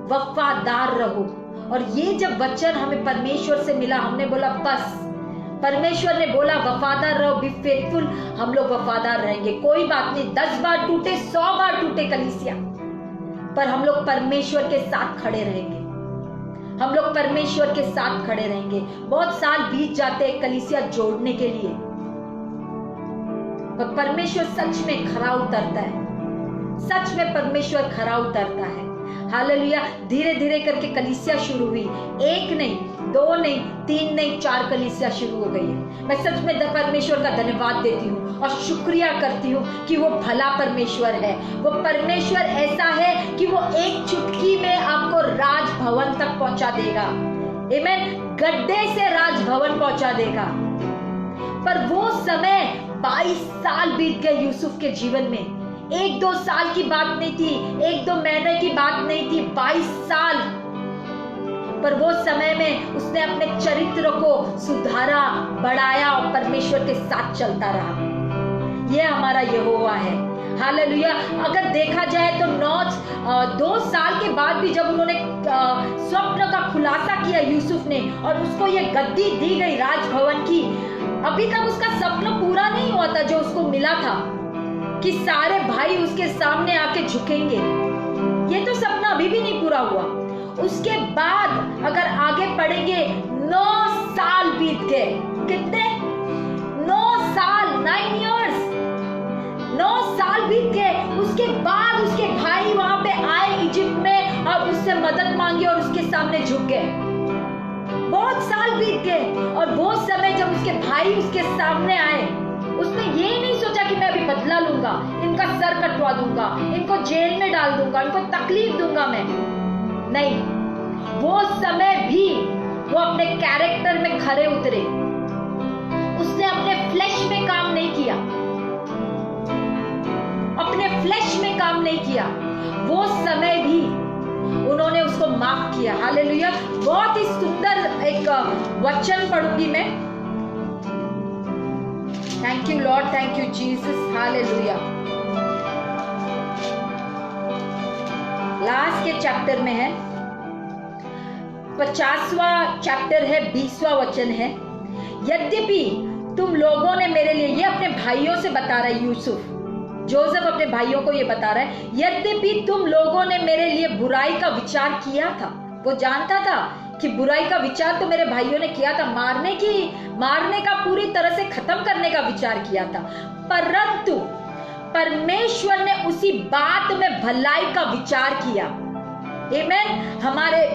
वफादार रहो। और ये जब वचन हमें परमेश्वर से मिला, हमने बोला बस, परमेश्वर ने बोला वफादार रहो, बी फेथफुल, हम लोग वफादार रहेंगे। कोई बात नहीं, 10 बार टूटे, 100 बार टूटे कलीसिया, पर हम लोग परमेश्वर के साथ खड़े रहेंगे, हम लोग परमेश्वर के साथ खड़े रहेंगे। बहुत साल बीत जाते हैं कलीसिया जोड़ने के लिए, पर परमेश्वर सच में खरा उतरता है, सच में परमेश्वर खरा उतरता है। हालेलुया। धीरे धीरे करके कलीसिया शुरू हुई, 1 नहीं, 2 नहीं, 3 नहीं, 4 कलीसिया शुरू हो गई है। मैं सच में परमेश्वर का धन्यवाद देती हूँ और शुक्रिया करती हूँ कि वो भला परमेश्वर है। वो परमेश्वर ऐसा है कि वो एक चुटकी में आपको राजभवन तक पहुंचा देगा। आमीन। गड्ढे से राजभवन पहुंचा देगा। पर वो समय 22 साल बीत गए यूसुफ के जीवन में। 1-2 साल की बात नहीं थी, 1-2 महीने की बात नहीं थी, 22 साल। पर वो समय में उसने अपने चरित्र को सुधारा, बढ़ाया और परमेश्वर के साथ चलता रहा। ये हमारा यहोवा है। हालेलुया। अगर देखा जाए तो 2 साल के बाद भी जब उन्होंने स्वप्न का खुलासा किया यूसुफ ने और उसको ये गद्दी दी गई राजभवन की, अभी तक उसका सपना पूरा नहीं हुआ था जो उसको मिला था कि सारे भाई उसके सामने आके झुकेंगे। ये तो सपना अभी भी नहीं पूरा हुआ। उसके बाद अगर आगे पढ़ेंगे, 9 साल बीत गए। कितने? 9 साल, 9 इयर्स, 9 साल बीत गए। उसके बाद उसके भाई वहां पे आए इजिप्ट में और उससे मदद मांगी और उसके सामने झुक गए। बहुत साल बीत गए और वो समय जब उसके भाई उसके सामने आए, उसने ये नहीं सोचा कि मैं अभी बदला लूंगा, इनका सर कटवा दूंगा, इनको जेल में डाल दूंगा, इनको तकलीफ दूंगा मैं। नहीं, वो समय भी वो अपने कैरेक्टर में खरे उतरे। उसने अपने फ्लैश में काम नहीं किया, अपने फ्लैश में काम नहीं किया। वो समय भी उन्होंने उसको माफ किया। हालेलुया। बहुत ही सुंदर एक वचन पढ़ूंगी मैं। Thank you Lord, thank you Jesus. Hallelujah. Last के चैप्टर में है, 50वां चैप्टर है, 20वां वचन है। यद्यपि तुम लोगों ने मेरे लिए, ये अपने भाइयों से बता रहा है यूसुफ, जोसेफ अपने भाइयों को ये बता रहा है, यद्यपि तुम लोगों ने मेरे लिए बुराई का विचार किया था। वो जानता था कि बुराई का विचार तो मेरे भाइयों ने किया था, मारने का, पूरी तरह से खत्म करने का विचार किया था, परंतु परमेश्वर ने उसी बात में भलाई का विचार किया। आमीन। हमारे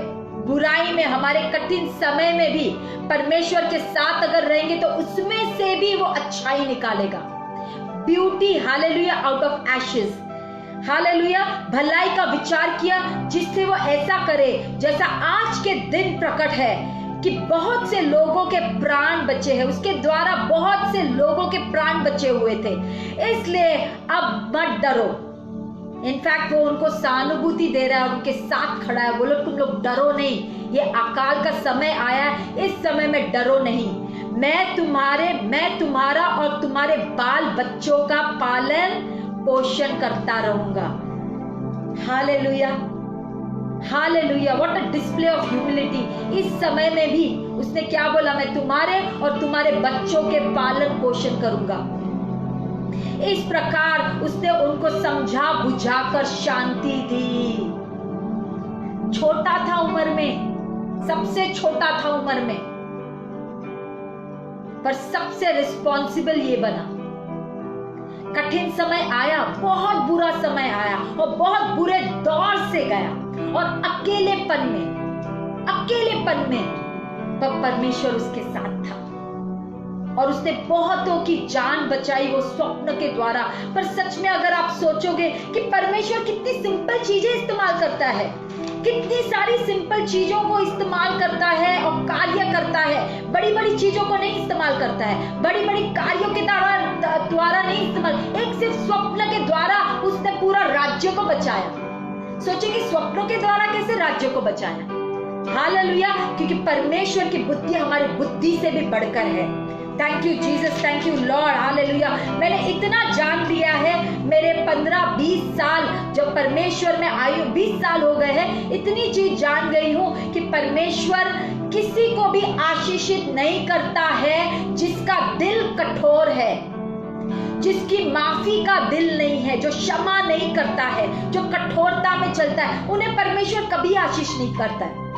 बुराई में, हमारे कठिन समय में भी परमेश्वर के साथ अगर रहेंगे तो उसमें से भी वो अच्छाई निकालेगा। Beauty, hallelujah, out of ashes. Hallelujah. भलाई का विचार किया जिससे वो ऐसा करे जैसा आज के दिन प्रकट है कि बहुत से लोगों के प्राण बचे हैं, उसके द्वारा बहुत से लोगों के प्राण बचे हुए थे, इसलिए अब मत डरो। इनफैक्ट वो उनको सहानुभूति दे रहा है, उनके साथ खड़ा है, बोलो तुम लोग डरो नहीं, ये अकाल का समय आया है, इस समय में डरो नहीं। मैं तुम्हारा और तुम्हारे बाल बच्चों का पालन पोषण करता रहूंगा। Hallelujah, hallelujah, what a display of humility. इस समय में भी उसने क्या बोला, मैं तुम्हारे और तुम्हारे बच्चों के पालन पोषण करूंगा। इस प्रकार उसने उनको समझा बुझाकर शांति दी। छोटा था उम्र में, सबसे छोटा था उम्र में, पर सबसे रिस्पॉन्सिबल ये बना। कठिन समय आया, बहुत बुरा समय आया और बहुत बुरे दौर से गया, और अकेलेपन में पर परमेश्वर उसके साथ था और उसने बहुतों की जान बचाई वो स्वप्न के द्वारा। पर सच में अगर आप सोचोगे कि परमेश्वर कितनी सिंपल चीजें इस्तेमाल करता है, कितनी सारी सिंपल चीजों को इस्तेमाल करता है और कार्य करता है, बड़ी बड़ी चीजों को नहीं इस्तेमाल करता है, बड़ी बड़ी कार्यों के द्वारा नहीं इस्तेमाल, एक सिर्फ स्वप्न के द्वारा उसने पूरा राज्य को बचाया। सोचिए कि स्वप्नों के द्वारा कैसे राज्य को बचाया। हालेलुया, क्योंकि परमेश्वर की बुद्धि हमारी बुद्धि से भी बढ़कर है। Thank you Jesus, thank you Lord, hallelujah. मैंने इतना जान लिया है, मेरे 15-20 साल जब परमेश्वर में आई हूँ, 20 साल हो गए हैं, इतनी चीज जान गई हूँ कि परमेश्वर किसी को भी आशीषित नहीं करता है जिसका दिल कठोर है, जिसकी माफी का दिल नहीं है, जो क्षमा नहीं करता है, जो कठोरता में चलता है, उन्हें परमेश्वर कभी आशीष नहीं करता है।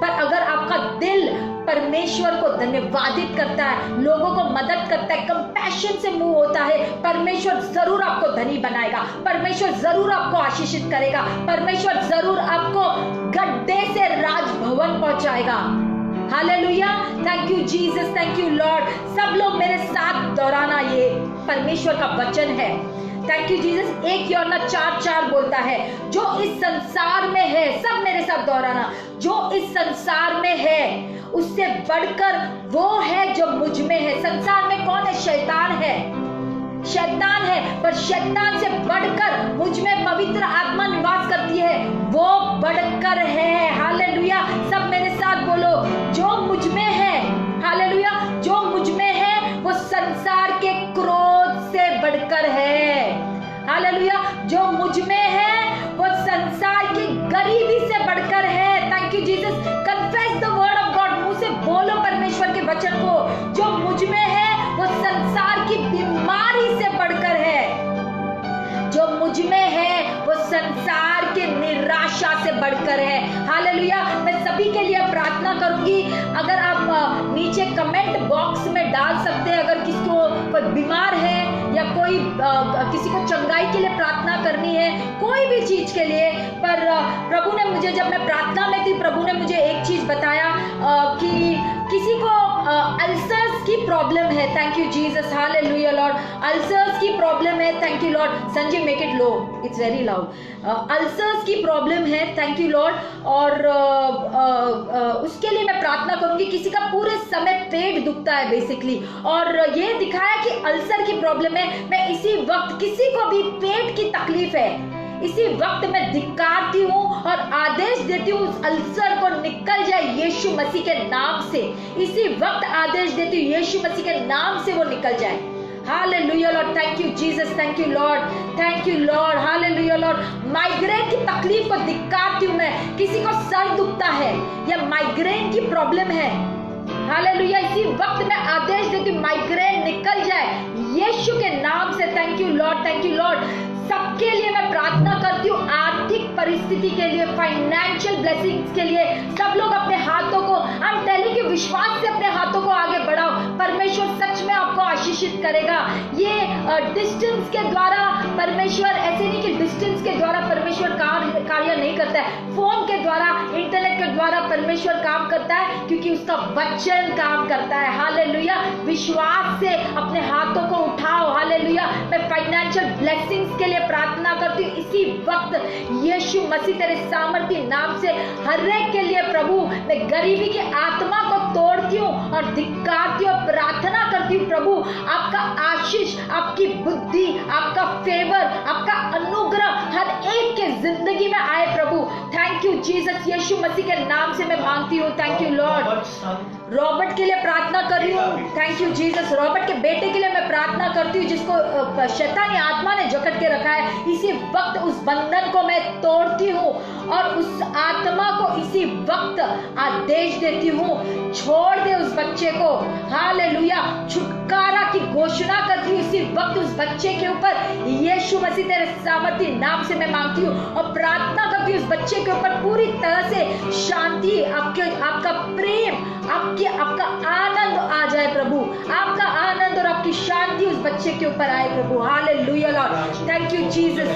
पर अगर आपका दिल परमेश्वर को धन्यवादित करता है, लोगों को मदद करता है, कंपैशन से मूव होता है, परमेश्वर जरूर आपको धनी बनाएगा, परमेश्वर जरूर आपको आशीषित करेगा, परमेश्वर जरूर आपको गड्ढे से राजभवन पहुंचाएगा। Hallelujah, thank you Jesus, thank you Lord. सब लोग मेरे साथ दोहराना, ये परमेश्वर का वचन है। Thank you Jesus. 1 यूहन्ना 4:4 बोलता है, जो इस संसार में है, सब मेरे साथ दोहराना, जो इस संसार में है उससे बढ़कर वो है जो मुझ में है। संसार में कौन है? शैतान है, शैतान है, पर शैतान से बढ़कर मुझ में पवित्र आत्मा निवास करती है, वो बढ़कर है। हालेलुया, सब मेरे साथ बोलो, जो मुझ में है, हालेलुया, जो मुझ में है वो संसार के क्रोध से बढ़कर है। हालेलुया, जो मुझ में है वो संसार की गरीबी से बढ़कर है। Thank you Jesus. Confess the word of God, मुंह से बोलो परमेश्वर के वचन को, जो मुझ में है वो संसार की बीमारी से बढ़कर है, जो मुझ में है वो संसार की निराशा से बढ़कर है। हालेलुया, मैं सभी के लिए प्रार्थना करूंगी। अगर आप नीचे कमेंट बॉक्स में डाल सकते हैं, अगर किसी को कोई बीमार है या कोई किसी को चंगाई के लिए प्रार्थना करनी है, कोई भी चीज के लिए। पर प्रभु ने मुझे, जब मैं प्रार्थना में थी, प्रभु ने मुझे एक चीज बताया कि किसी को अल्सर्स की प्रॉब्लम है। Thank you Jesus, hallelujah Lord. Ulcers की प्रॉब्लम है, thank you Lord. Sanjeev make it low, it's very loud. Ulcers की प्रॉब्लम है, थैंक यू लॉर्ड। और उसके लिए मैं प्रार्थना करूंगी। किसी का पूरे समय पेट दुखता है बेसिकली, और ये दिखाया कि अल्सर की प्रॉब्लम है। मैं इसी वक्त किसी को भी पेट की तकलीफ है, इसी वक्त मैं धिक्कारती हूँ और आदेश देती हूँ उस अल्सर को निकल जाए यीशु मसीह के नाम से। इसी वक्त आदेश देती हूँ यीशु मसीह के नाम से वो निकल जाए। Hallelujah Lord, thank you Jesus, thank you Lord, thank you Lord, hallelujah Lord. Migraine की तकलीफ को धिक्कारती हूँ मैं। किसी को सर दुखता है या माइग्रेन की प्रॉब्लम है, हालेलुया, इसी वक्त मैं आदेश देती हूँ माइग्रेन निकल जाए यीशु के नाम से। Thank you Lord, thank you Lord. सबके लिए मैं प्रार्थना करती हूँ, आर्थिक परिस्थिति के लिए, फाइनेंशियल ब्लेसिंग्स के लिए। सब लोग अपने हाथों को, आई एम टेलिंग यू, विश्वास से अपने हाथों को आगे बढ़ाओ। परमेश्वर सच में आपको आशीषित करेगा। ये डिस्टेंस के द्वारा परमेश्वर, ऐसे नहीं कि डिस्टेंस के द्वारा परमेश्वर कार्य नहीं करता है, फोन के द्वारा, इंटरनेट के द्वारा परमेश्वर काम करता है, क्योंकि उसका वचन काम करता है। हालेलुया, विश्वास से अपने हाथों को उठाओ। हालेलुया, मैं फाइनेंशियल ब्लेसिंग्स के लिए प्रार्थना करती हूँ इसी वक्त यीशु मसीह तेरे सामर्थी नाम से। हर एक के लिए प्रभु, मैं गरीबी की आत्मा को करती हूँ और धिक्कारती हूँ, प्रार्थना करती हूँ प्रभु आपका आशीष, आपकी बुद्धि, आपका फेवर, आपका अनुग्रह हर एक के जिंदगी में आए प्रभु। थैंक यू जीसस, यीशु मसीह के नाम से मैं मांगती हूँ। Thank you Lord. रॉबर्ट के लिए प्रार्थना कर रही हूँ। Thank you Jesus. रॉबर्ट के बेटे के लिए मैं प्रार्थना करती हूँ जिसको शैतानी आत्मा ने जकड़ के रखा है। इसी वक्त उस बंधन को मैं तोड़ती हूँ और उस आत्मा को इसी वक्त आदेश देती हूँ, छोड़ दे उस बच्चे को। हालेलुया। छुटकारा की घोषणा करती हूँ इसी वक्त उस बच्चे के ऊपर। यीशु मसीह तेरे सामर्थी नाम से मैं मांगती हूँ और प्रार्थना करती हूँ उस बच्चे के ऊपर पूरी तरह से शांति, आपका प्रेम, आपका आनंद आ जाए प्रभु। आपका आनंद और आपकी शांति उस बच्चे के ऊपर आए प्रभु। Hallelujah Lord. Thank you Jesus,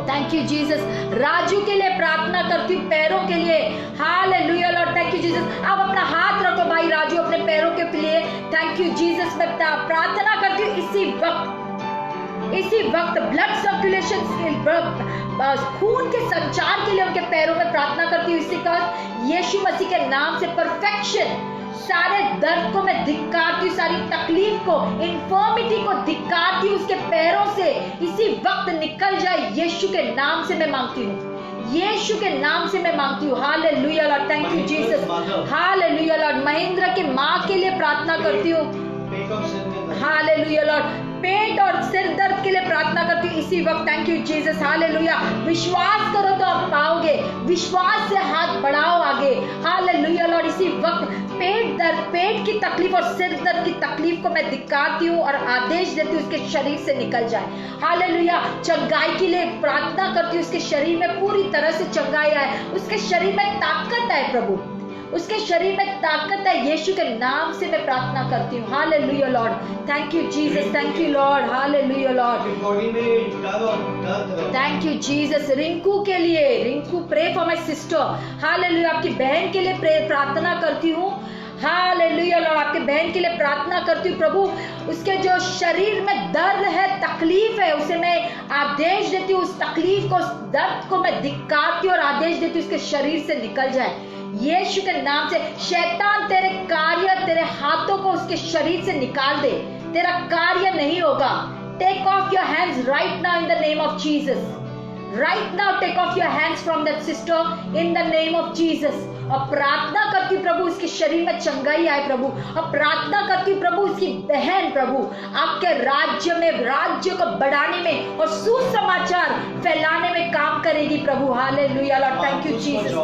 thank you Jesus. Raju के लिए प्रार्थना करती हूँ, पैरों के लिए। Hallelujah Lord. Thank you Jesus. आप अपना हाथ रखो भाई राजू अपने पैरों के लिए। Thank you Jesus. मैं प्रार्थना करती हूँ इसी वक्त ब्लड सर्कुलेशन, खून के संचार के लिए उनके पैरों में प्रार्थना करती हूँ। इसी का यीशु मसीह के नाम से परफेक्शन, सारे दर्द को मैं धिक्कारती हूँ, सारी तकलीफ को, इन्फॉर्मिटी को धिक्कारती हूँ उसके पैरों से। इसी वक्त निकल जाए यीशु के नाम से मैं मांगती हूँ। यीशु के नाम से मैं मांगती हूँ। Hallelujah Lord. Thank you Jesus. Hallelujah Lord. Mahendra की माँ के लिए प्रार्थना करती हूँ। Hallelujah Lord. पेट और सिर दर्द के लिए प्रार्थना करती हूँ इसी वक्त। Thank you Jesus. हालेलुया। विश्वास करो तो आप पाओगे, विश्वास से हाथ बढ़ाओ आगे। Hallelujah Lord. इसी वक्त पेट दर्द, पेट की तकलीफ और सिर दर्द की तकलीफ को मैं धिक्कारती हूँ और आदेश देती हूँ उसके शरीर से निकल जाए। हालेलुया। चंगाई के लिए प्रार्थना करती हूँ, उसके शरीर में पूरी तरह से चंगाई आए, उसके शरीर में ताकत आए प्रभु, उसके शरीर में ताकत है। यीशु के नाम से मैं प्रार्थना करती हूँ। Hallelujah Lord. Thank you Jesus. Thank you Lord. Hallelujah Lord. Thank you Jesus. Rinku के लिए, Rinku pray for my sister. Hallelujah. आपकी बहन के लिए प्रार्थना करती हूँ। Hallelujah Lord. आपके बहन के लिए प्रार्थना करती हूँ प्रभु, उसके जो शरीर में दर्द है, तकलीफ है, उसे मैं आदेश देती हूँ, उस तकलीफ को, उस दर्द को मैं धिक्कारती हूँ और आदेश देती हूँ उसके शरीर से निकल जाए यीशु के नाम से। शैतान तेरे कार्य, तेरे हाथों को उसके शरीर से निकाल दे, तेरा कार्य नहीं होगा। Take off your hands right now in the name of Jesus. Right now take off your hands from that sister in the name of Jesus। और प्रार्थना करती हूँ प्रभु इसके शरीर में चंगाई आए प्रभु। और प्रार्थना करती हूँ प्रभु इसकी बहन प्रभु आपके राज्य में, राज्य को बढ़ाने में और सुसमाचार फैलाने में काम करेगी प्रभु। Hallelujah Lord. Thank you Jesus.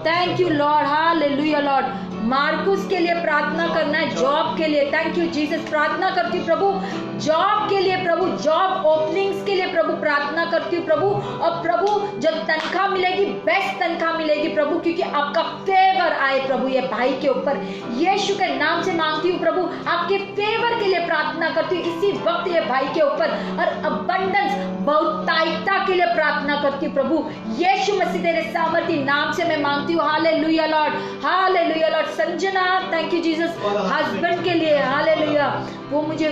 Thank you Lord. Hallelujah Lord. Markus के लिए प्रार्थना करना है, जॉब के लिए। Thank you Jesus. प्रार्थना करती हूँ प्रभु जॉब के लिए प्रभु, जॉब ओपनिंग्स के लिए प्रभु प्रार्थना करती हूँ प्रभु। और प्रभु जब तनख्वाह मिलेगी, बेस्ट तनख्वाह मिलेगी प्रभु, क्योंकि आपका फेवर आए प्रभु ये भाई के ऊपर। यीशु के नाम से मांगती हूँ प्रभु, आपके फेवर के लिए प्रार्थना करती हूँ इसी वक्त ये भाई के ऊपर। और अबंडेंस, बहुतायता के लिए प्रार्थना करती हूँ प्रभु। यीशु मसीह तेरे सामर्थी नाम से मैं मांगती हूँ। Hallelujah Lord. Hallelujah Lord. Sanjana, thank you Jesus. Husband के लिए, हालेलुया, वो मुझे,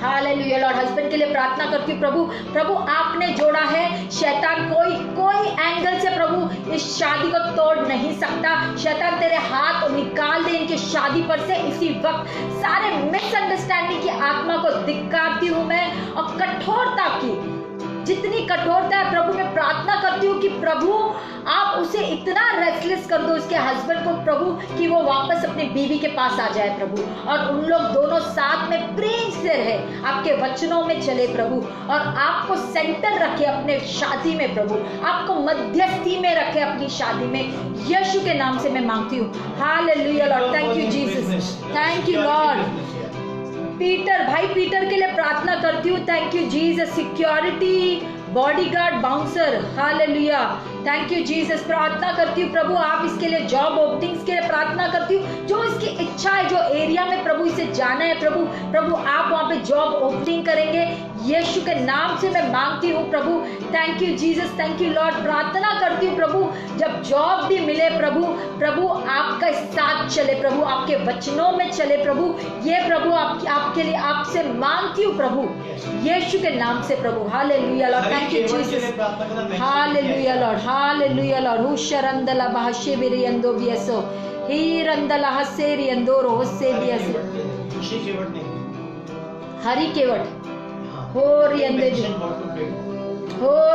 हालेलुया लॉर्ड, हस्बैंड के लिए प्रार्थना करती हूँ प्रभु। प्रभु आपने जोड़ा है, शैतान कोई एंगल से प्रभु इस शादी को तोड़ नहीं सकता। शैतान तेरे हाथ निकाल दे इनकी शादी पर से इसी वक्त। सारे मिसअंडरस्टैंडिंग की आत्मा को धिक्कारती हूँ मैं, और कठोरता की, जितनी कठोरता है प्रभु, मैं प्रार्थना करती हूँ कि प्रभु आप उसे इतना रेस्टलेस कर दो, उसके हस्बैंड को प्रभु, कि वो वापस अपनी बीवी के पास आ जाए प्रभु, और उन लोग दोनों साथ में प्रेम से रहे, आपके वचनों में चले प्रभु, और आपको सेंटर रखे अपने शादी में प्रभु, आपको मध्यस्थी में रखे अपनी शादी में। यीशु के नाम से मैं मांगती हूँ। Hallelujah Lord. Thank you Jesus. Thank you Lord. Peter, भाई पीटर के लिए प्रार्थना करती हूँ। Thank you Jesus. Security, bodyguard, bouncer, hallelujah. Thank you Jesus. प्रार्थना करती हूँ प्रभु आप इसके लिए जॉब ओपनिंग्स के लिए प्रार्थना करती हूँ, जो इसकी इच्छा है, जो एरिया में प्रभु इसे जाना है प्रभु, प्रभु आप वहाँ पे जॉब ओपनिंग करेंगे यीशु के नाम से मैं मांगती हूँ प्रभु। Thank you Jesus. Thank you Lord. प्रार्थना करती हूँ प्रभु जब जॉब भी मिले प्रभु, प्रभु आपका साथ चले प्रभु, आपके वचनों में चले प्रभु, ये प्रभु आपके लिए आपसे मांगती हूँ प्रभु यीशु के नाम से प्रभु। Hallelujah Lord. Thank you Jesus. Hallelujah Lord. Hallelujah Lord. हुशरंदला bahashe biriando biaso हीरंदला हसेरी अंदोरो होसे बियासो हरि केवट हो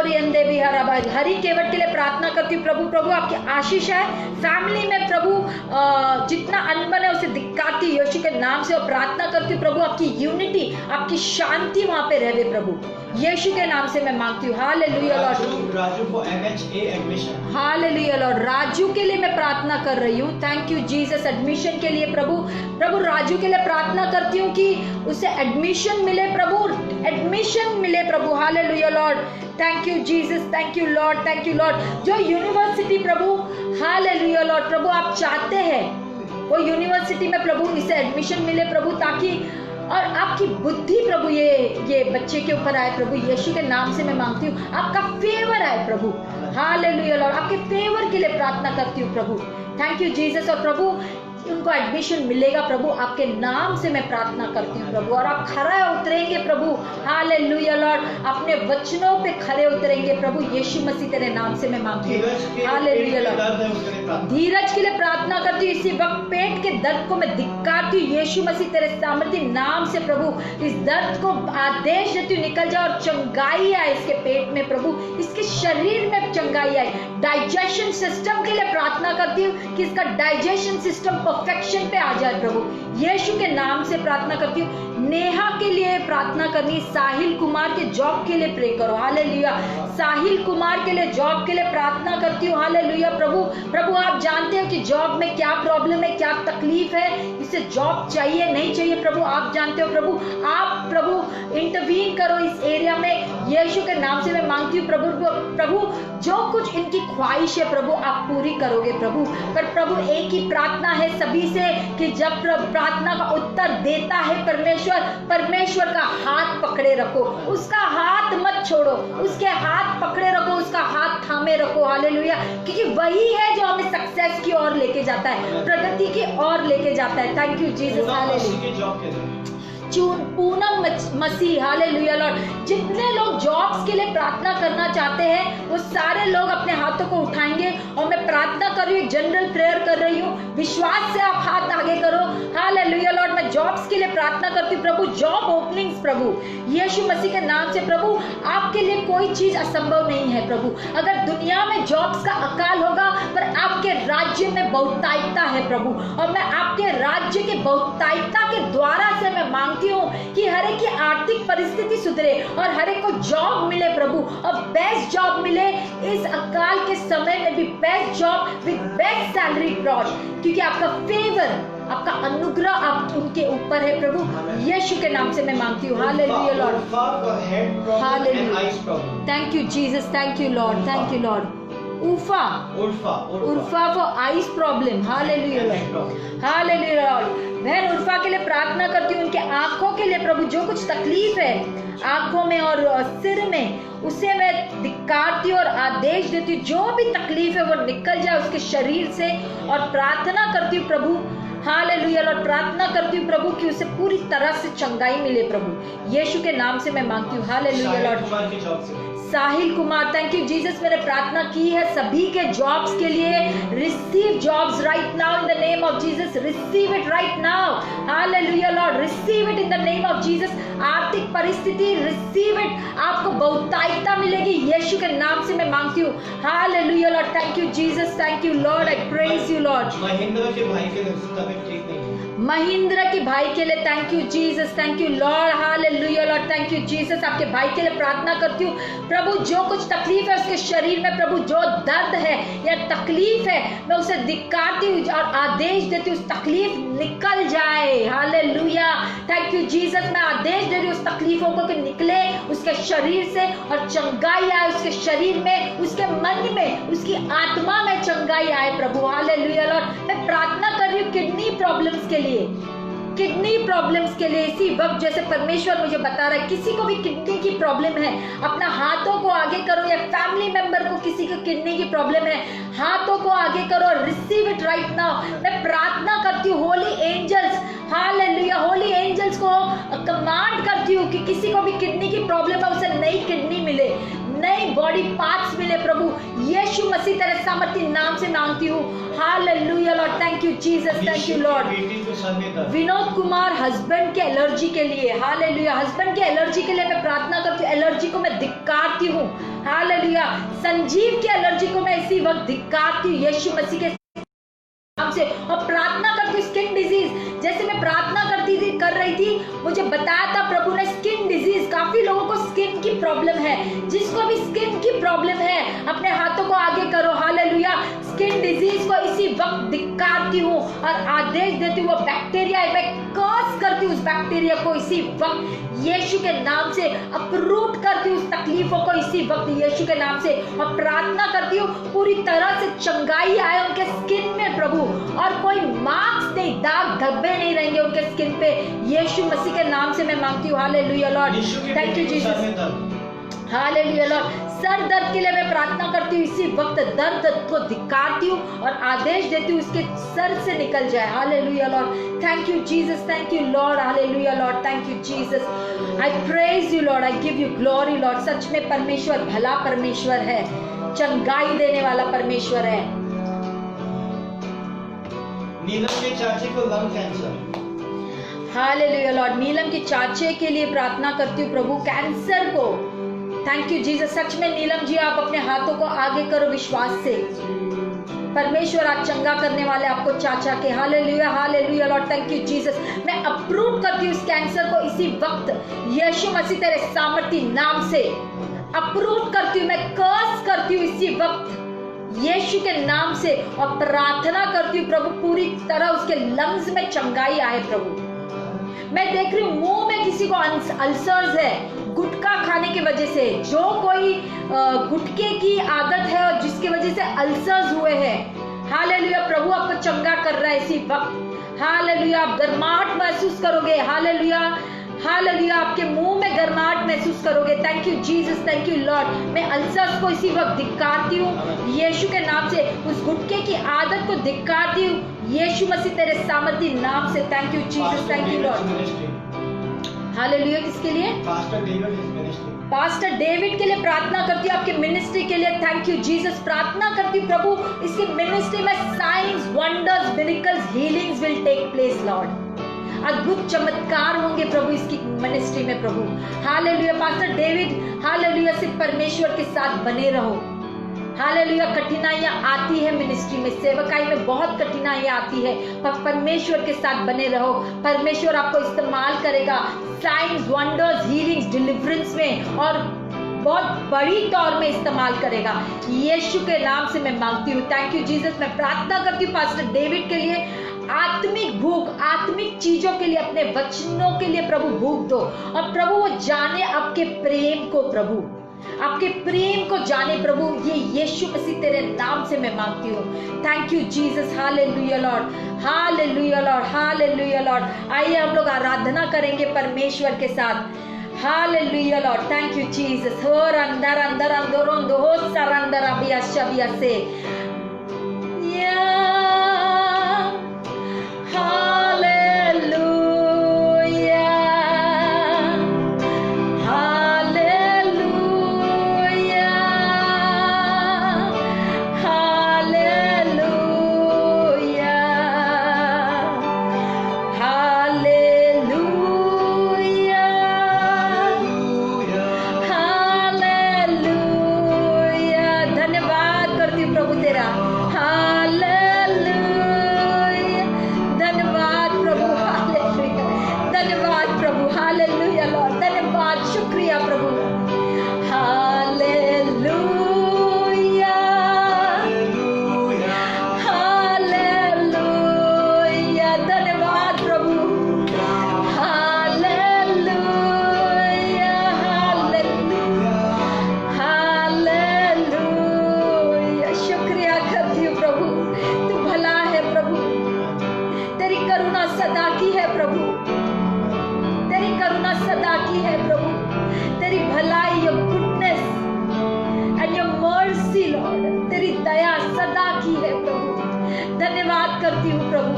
रियंदे भी हराबाज। हरि केवट के लिए प्रार्थना करती हूँ प्रभु। प्रभु आपकी आशीष है फैमिली में प्रभु, जितना अनबन है उसे दिक्काती यीशु के नाम से और प्रार्थना करती हूँ प्रभु। आपकी यूनिटी, आपकी शांति वहां पे रहे प्रभु, यीशु के नाम से मैं मांगती हूँ। Hallelujah Lord. राजू को MHA admission. Hallelujah Lord. Raju के लिए मैं प्रार्थना कर रही हूँ। Thank you Jesus. एडमिशन के लिए प्रभु, प्रभु राजू के लिए प्रार्थना करती हूँ कि उसे एडमिशन मिले प्रभु, एडमिशन मिले प्रभु। Hallelujah Lord. Thank you Jesus, thank you Lord, thank you Lord. जो यूनिवर्सिटी प्रभु, हालेलुया लॉर्ड, प्रभु आप चाहते हैं वो यूनिवर्सिटी में प्रभु इसे एडमिशन मिले प्रभु, ताकि और आपकी बुद्धि प्रभु ये बच्चे के ऊपर आए प्रभु, यीशु के नाम से मैं मांगती हूँ। आपका फेवर आए प्रभु। Hallelujah Lord. आपके फेवर के लिए प्रार्थना करती हूँ प्रभु। Thank you Jesus. और प्रभु उनको एडमिशन मिलेगा प्रभु, आपके नाम से मैं प्रार्थना करती हूँ प्रभु। और आप खरे उतरेंगे प्रभु। Hallelujah Lord. अपने वचनों पे खरे उतरेंगे प्रभु, यीशु मसीह तेरे नाम से मैं मांगती हूँ। Hallelujah Lord. धीरज के लिए प्रार्थना करती हूँ। इसी वक्त पेट के दर्द को मैं धिक्कारती हूँ यीशु मसीह तेरे सामर्थ्य नाम से प्रभु। इस दर्द को आदेश देती हूँ निकल जाए और चंगाई आए इसके पेट में प्रभु, इसके शरीर में चंगाई आए। डाइजेशन सिस्टम के लिए प्रार्थना करती हूँ कि इसका डाइजेशन सिस्टम परफेक्शन पे आ जाए प्रभु, यीशु के नाम से प्रार्थना करती हूँ। नेहा के लिए प्रार्थना करनी, साहिल कुमार के जॉब के लिए प्रे करो। हालेलुया। साहिल कुमार के लिए जॉब के लिए प्रार्थना करती हूँ। हालेलुया प्रभु। प्रभु आप जानते हो कि जॉब में क्या प्रॉब्लम है, क्या तकलीफ है, इसे जॉब चाहिए नहीं चाहिए प्रभु आप जानते हो प्रभु। आप प्रभु इंटरवीन करो इस एरिया में, यीशु के नाम से मैं मांगती हूँ प्रभु। प्रभु जो कुछ इनकी ख्वाहिश है प्रभु आप पूरी करोगे प्रभु। पर प्रभु एक ही प्रार्थना है सभी से कि जब प्रार्थना का उत्तर देता है परमेश्वर, परमेश्वर का हाथ पकड़े रखो, उसका हाथ मत छोड़ो, उसके हाथ पकड़े रखो, उसका हाथ थामे रखो। हालेलुया। क्योंकि वही है जो हमें सक्सेस की ओर लेके जाता है, प्रगति की ओर लेके जाता है। Thank you Jesus. Hallelujah. Poonam Masih. Hallelujah Lord. जितने लोग जॉब्स के लिए प्रार्थना करना चाहते हैं वो सारे लोग अपने हाथों को उठाएंगे और मैं प्रार्थना कर रही हूँ, जनरल प्रेयर कर रही हूँ। विश्वास से आप हाथ आगे करो। Hallelujah Lord. मैं जॉब्स के लिए प्रार्थना करती हूँ प्रभु, जॉब ओपनिंग्स प्रभु, यीशु मसीह के नाम से प्रभु। आपके लिए कोई चीज असंभव नहीं है प्रभु। अगर दुनिया में जॉब्स का अकाल होगा पर आपके राज्य में बहुतायता है प्रभु, और मैं आपके राज्य के बहुतायता के द्वारा से मैं मांगती हूँ कि हर एक की आर्थिक परिस्थिति सुधरे और हर एक को जॉब मिले प्रभु, और बेस्ट जॉब मिले इस अकाल के समय में भी, best job with best salary broad, क्योंकि आपका फेवर, आपका अनुग्रह आप उनके ऊपर है प्रभु, यीशु के नाम से मैं मांगती हूँ। Hallelujah Lord. Hallelujah. Thank you Jesus, thank you Lord, thank you Lord. Urfa for eyes problem. Hallelujah Lord. Hallelujah Lord. बहन उर्फा के लिए प्रार्थना करती हूँ, उनके आंखों के लिए प्रभु, जो कुछ तकलीफ है आंखों में और सिर में उसे मैं धिक्कारती हूँ और आदेश देती हूँ, जो भी तकलीफ है वो निकल जाए उसके शरीर से, और प्रार्थना करती हूँ प्रभु। Hallelujah Lord. प्रार्थना करती हूँ प्रभु कि उसे पूरी तरह से चंगाई मिले प्रभु, यीशु के नाम से मैं मांगती हूँ। Hallelujah Lord. Sahil Kumar, thank you Jesus. मैंने प्रार्थना की है सभी के जॉब्स के लिए। Receive jobs right now in the name of Jesus. Receive it right now. Hallelujah Lord. Receive it in the name of Jesus. आर्थिक परिस्थिति रिसीव इट, आपको बहुतायता मिलेगी, यीशु के नाम से मैं मांगती हूँ। Hallelujah Lord. Thank you Jesus, thank you Lord, I praise you Lord. Mahindra के भाई के तबीयत ठीक नहीं है। महिंद्रा के भाई के लिए thank you Jesus, thank you Lord. Hallelujah Lord. Thank you Jesus. आपके भाई के लिए प्रार्थना करती हूँ प्रभु, जो कुछ तकलीफ है उसके शरीर में प्रभु, जो दर्द है या तकलीफ है मैं उसे धिक्कारती हूँ और आदेश देती हूँ उस तकलीफ निकल जाए। हालेलुया। Thank you Jesus. मैं आदेश दे रही हूँ उस तकलीफों को कि निकले उसके शरीर से और चंगाई आए उसके शरीर में, उसके मन में, उसकी आत्मा में चंगाई आए प्रभु। Hallelujah Lord. मैं प्रार्थना कर रही हूँ किडनी प्रॉब्लम्स के लिए, किडनी प्रॉब्लम्स के लिए। इसी वक्त जैसे परमेश्वर मुझे बता रहा है, किसी को भी किडनी की प्रॉब्लम है, अपना हाथों को आगे करो, या फैमिली मेंबर को किसी को किडनी की प्रॉब्लम है, हाथों को आगे करो, रिसीव इट राइट नाउ। मैं प्रार्थना करती हूँ holy angels, hallelujah, holy angels को कमांड करती हूँ कि किसी को भी किडनी की प्रॉब्लम है उसे नई किडनी मिले, नई बॉडी पार्ट्स मिले प्रभु, यीशु मसीह तेरे सामर्थी नाम से मांगती हूँ। Hallelujah Lord, thank you Jesus, thank you Lord. बेटी को सर में दर्द। विनोद कुमार हस्बैंड के एलर्जी के लिए, हालेलुया, हस्बैंड के एलर्जी के लिए मैं प्रार्थना करती हूँ। एलर्जी को मैं धिक्कारती हूँ। हालेलुया। संजीव के एलर्जी को मैं इसी वक्त धिक्कारती हूँ यीशु मसीह के नाम से, और प्रार्थना करती हूँ स्किन डिजीज। जैसे मैं प्रार्थना कर रही थी, मुझे बताया था प्रभु ने स्किन डिजीज, काफी लोगों को स्किन की प्रॉब्लम है। जिसको भी स्किन की प्रॉब्लम है अपने हाथों को आगे करो। हालेलुया। स्किन डिजीज को इसी वक्त धिक्कारती हूँ और आदेश देती हूँ, वो बैक्टीरिया मैं कर्स करती हूँ उस बैक्टीरिया को इसी वक्त यीशु के नाम से, अपरूट करती हूँ उस तकलीफों को इसी वक्त यीशु के नाम से, और प्रार्थना करती हूँ पूरी तरह से चंगाई आए उनके स्किन में प्रभु, और कोई मार्क्स नहीं, दाग धब्बे नहीं रहेंगे उनके स्किन पे यीशु मसीह के नाम से मैं मांगती हूँ। Hallelujah Lord, thank you Jesus. Hallelujah Lord. Sir दर्द के लिए मैं प्रार्थना करती हूँ इसी वक्त, दर्द को धिक्कारती हूँ और आदेश देती हूँ उसके सर से निकल जाए। Hallelujah Lord, thank you Jesus, thank you Lord. Hallelujah Lord, thank you Jesus. I praise you Lord, I give you glory Lord. सच में परमेश्वर भला परमेश्वर है, चंगाई देने वाला परमेश्वर है। नीलम के चाचे को lung cancer. Hallelujah Lord, Neelam के चाचे के लिए प्रार्थना करती हूँ प्रभु, कैंसर को। Thank you Jesus. सच में नीलम जी आप अपने हाथों को आगे करो विश्वास से, परमेश्वर आज चंगा करने वाले आपको चाचा के। Hallelujah, hallelujah Lord, thank you Jesus. मैं अप्रूव करती हूँ इस कैंसर को इसी वक्त यीशु मसीह तेरे सामर्थी नाम से अप्रूव करती हूँ, मैं कर्स करती हूँ इसी वक्त यीशु के नाम से, और प्रार्थना करती हूँ प्रभु पूरी तरह उसके लंग्स में चंगाई आए प्रभु। मैं देख रही हूँ मुंह में किसी को अल्सर्स है गुटखा खाने की वजह से, जो कोई गुटखे की आदत है और जिसकी वजह से अल्सर्स हुए हैं। हालेलुया, प्रभु आपको चंगा कर रहा है इसी वक्त। हालेलुया, आप गर्माहट महसूस करोगे। हालेलुया, हालेलुया, आपके मुंह में गर्माहट महसूस करोगे। Thank you Jesus, thank you Lord. मैं अल्सर्स को इसी वक्त धिक्कारती हूँ यीशु के नाम से, उस गुटखे की आदत को धिक्कारती हूँ यीशु मसीह तेरे सामर्थी नाम से। Thank you Jesus, thank you Lord. Hallelujah, किसके लिए? पास्टर डेविड के लिए प्रार्थना करती हूँ, आपके मिनिस्ट्री के लिए। Thank you Jesus. प्रार्थना करती हूँ प्रभु इसकी मिनिस्ट्री में signs, wonders, miracles, healings will take place Lord. अद्भुत चमत्कार होंगे प्रभु इसकी मिनिस्ट्री में प्रभु। हालेलुया, पास्टर डेविड हालेलुया सिर्फ परमेश्वर के साथ बने रहो। हालेलुया, कठिनाइयां आती है मिनिस्ट्री में, सेवकाई में बहुत कठिनाइयां आती है, पर परमेश्वर के साथ बने रहो। परमेश्वर आपको इस्तेमाल करेगा साइंस, वंडर्स, हीलिंग्स, डिलीवरेंस में, और बहुत बड़ी तौर में इस्तेमाल करेगा। यीशु के नाम से मैं मांगती हूँ। Thank you Jesus. मैं प्रार्थना करती हूँ पास्टर डेविड के लिए, आत्मिक भूख, आत्मिक चीजों के लिए, अपने वचनों के लिए प्रभु भूख दो, और प्रभु वो जाने आपके प्रेम को, प्रभु आपके प्रेम को जाने प्रभु। ये यीशु मसीह तेरे नाम से मैं मांगती हूँ। Thank you Jesus. Hallelujah Lord, hallelujah Lord, hallelujah Lord. आइए हम लोग आराधना करेंगे परमेश्वर के साथ। Hallelujah Lord, thank you Jesus. हो अंदर अंदर अंदर हो सर अंदर अबिया शबिया से करती हूँ प्रभु।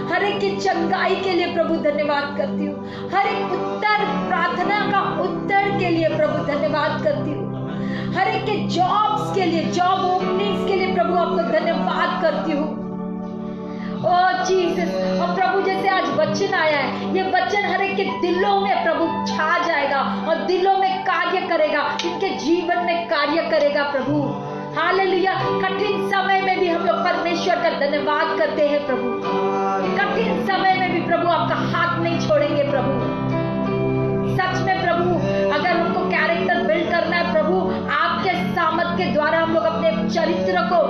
हर एक की चंगाई के लिए प्रभु धन्यवाद करती हूँ। हर एक उत्तर, प्रार्थना का उत्तर के लिए प्रभु धन्यवाद करती हूँ। हर एक के जॉब्स के लिए, जॉब ओपनिंग्स के लिए प्रभु आपको धन्यवाद करती हूँ। ओ जीसस, और प्रभु जैसे आज वचन आया है, ये वचन हर एक के दिलों में प्रभु छा जाएगा और दिलों में कार्य करेगा, इनके जीवन में कार्य करेगा प्रभु। हालेलुया। कठिन समय में भी हम लोग परमेश्वर का धन्यवाद करते हैं प्रभु। कठिन समय में भी प्रभु आपका हाथ नहीं छोड़ेंगे प्रभु। सच में प्रभु, अगर हमको कैरेक्टर बिल्ड करना है प्रभु, आपके सामर्थ के द्वारा हम लोग अपने चरित्र को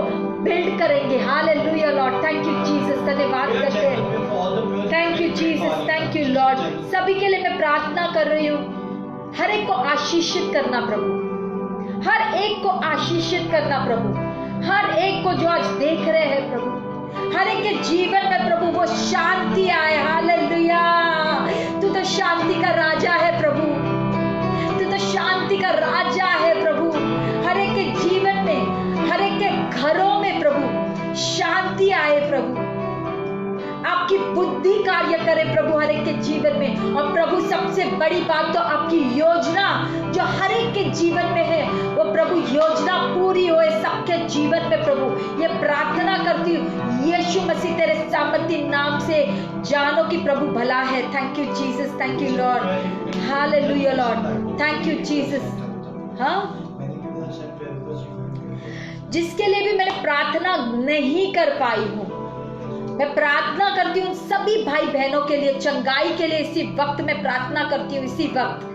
बिल्ड करेंगे। Hallelujah Lord, thank you Jesus, धन्यवाद करते हैं। Thank you Jesus, thank you Lord. सभी के लिए मैं प्रार्थना कर रही हूँ, हर एक को आशीषित करना प्रभु, हर एक को आशीषित करना प्रभु, हर एक को जो आज देख रहे हैं प्रभु, हर एक के जीवन में प्रभु वो शांति आए। हालेलुया। तू तो शांति का राजा है प्रभु, तू तो शांति का राजा है प्रभु। हर एक के जीवन में, हर एक के घरों में प्रभु शांति आए प्रभु, आपकी बुद्धि कार्य करे प्रभु हर एक के जीवन में। और प्रभु सबसे बड़ी बात तो आपकी योजना जो हर एक के जीवन में है, वो प्रभु योजना पूरी होए सबके जीवन में प्रभु। ये प्रार्थना करती हूँ यीशु मसीह तेरे सामर्थी नाम से, जानो कि प्रभु भला है। Thank you Jesus, thank you Lord. Hallelujah Lord, thank you Jesus. हाँ, जिसके लिए भी मैंने प्रार्थना नहीं कर पाई हूँ, मैं प्रार्थना करती हूँ सभी भाई बहनों के लिए, चंगाई के लिए इसी वक्त मैं प्रार्थना करती हूँ। इसी वक्त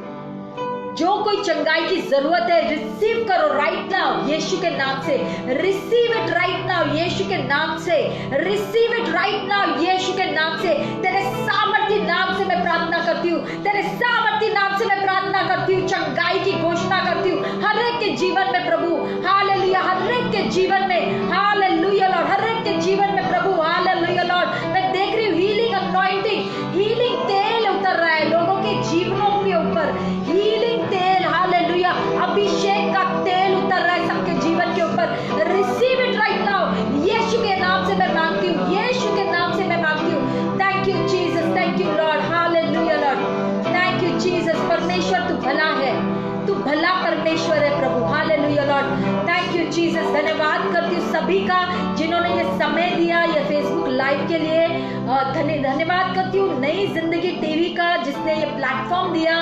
जो कोई चंगाई की जरूरत है, रिसीव करो राइट नाउ यीशु के नाम से। रिसीव इट राइट नाउ यीशु के नाम से। रिसीव इट राइट नाउ यीशु के नाम से। तेरे सामर्थी नाम से मैं प्रार्थना करती हूँ, तेरे सामर्थी नाम से मैं प्रार्थना करती हूँ, चंगाई की घोषणा करती हूँ हर एक के जीवन में प्रभु। हालेलुया। हर एक के जीवन में, हालेलुया लॉर्ड, हर एक के जीवन में प्रभु। हालेलुया लॉर्ड, मैं देख रही हूँ हीलिंग अनॉइंटिंग, हीलिंग तेल उतर रहा है लोगों के जीवनों के ऊपर। हीलिंग तेल, हालेलुया, अभिषेक का तेल उतर रहा है सबके जीवन के ऊपर। रिसीव इट राइट नाउ यीशु के नाम से मैं मांगती हूँ, यीशु के नाम से मैं मांगती हूँ। Thank you Jesus, thank you Lord. Hallelujah Lord, thank you Jesus. परमेश्वर तू भला है, तू भला परमेश्वर है प्रभु। Hallelujah Lord, thank you Jesus. धन्यवाद करती हूँ सभी का जिन्होंने ये समय दिया ये फेसबुक लाइव के लिए। धन्यवाद करती हूँ नई जिंदगी टीवी का जिसने ये प्लेटफॉर्म दिया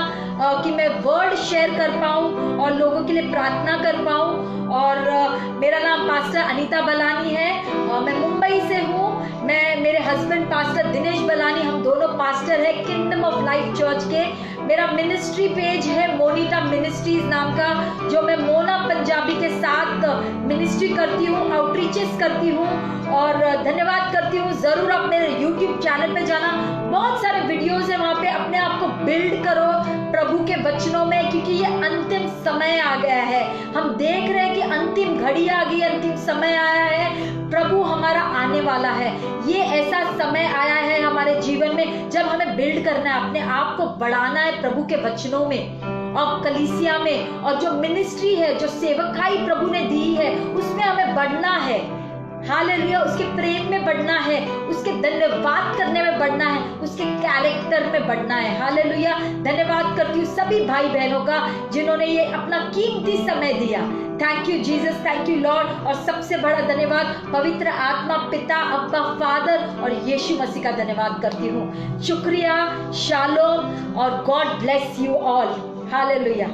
कि मैं वर्ड शेयर कर पाऊँ और लोगों के लिए प्रार्थना कर पाऊँ। और मेरा नाम पास्टर अनीता बलानी है, मैं मुंबई से हूँ। मेरे हस्बैंड पास्टर दिनेश बलानी, हम दोनों पास्टर है किंगडम ऑफ लाइफ चर्च के। मेरा मिनिस्ट्री पेज है मोनिटा मिनिस्ट्रीज नाम का, जो मैं मोना पंजाबी के साथ मिनिस्ट्री करती हूँ, आउटरीचेस करती हूँ। और धन्यवाद करती हूँ, जरूर आप मेरे यूट्यूब चैनल पे जाना, बहुत सारे वीडियोस है वहाँ पे। अपने आप को बिल्ड करो प्रभु के वचनों में, क्योंकि ये अंतिम समय आ गया है। हम देख रहे हैं कि अंतिम घड़ी आ गई, अंतिम समय आया है, प्रभु हमारा आने वाला है। ये ऐसा समय आया है हमारे जीवन में जब हमें बिल्ड करना है, अपने आप को बढ़ाना है प्रभु के वचनों में और कलीसिया में। और जो मिनिस्ट्री है, जो सेवकाई प्रभु ने दी है, उसमें हमें बढ़ना है। हालेलुया, उसके प्रेम में बढ़ना है, उसके धन्यवाद करने में बढ़ना है, उसके कैरेक्टर में बढ़ना है। हालेलुया, धन्यवाद करती हूँ सभी भाई बहनों का जिन्होंने ये अपना कीमती समय दिया। Thank you Jesus, thank you Lord. और सबसे बड़ा धन्यवाद पवित्र आत्मा, पिता, अब्बा, फादर और यीशु मसीह का धन्यवाद करती हूँ। शुक्रिया, शालोम और God bless you all. Hallelujah.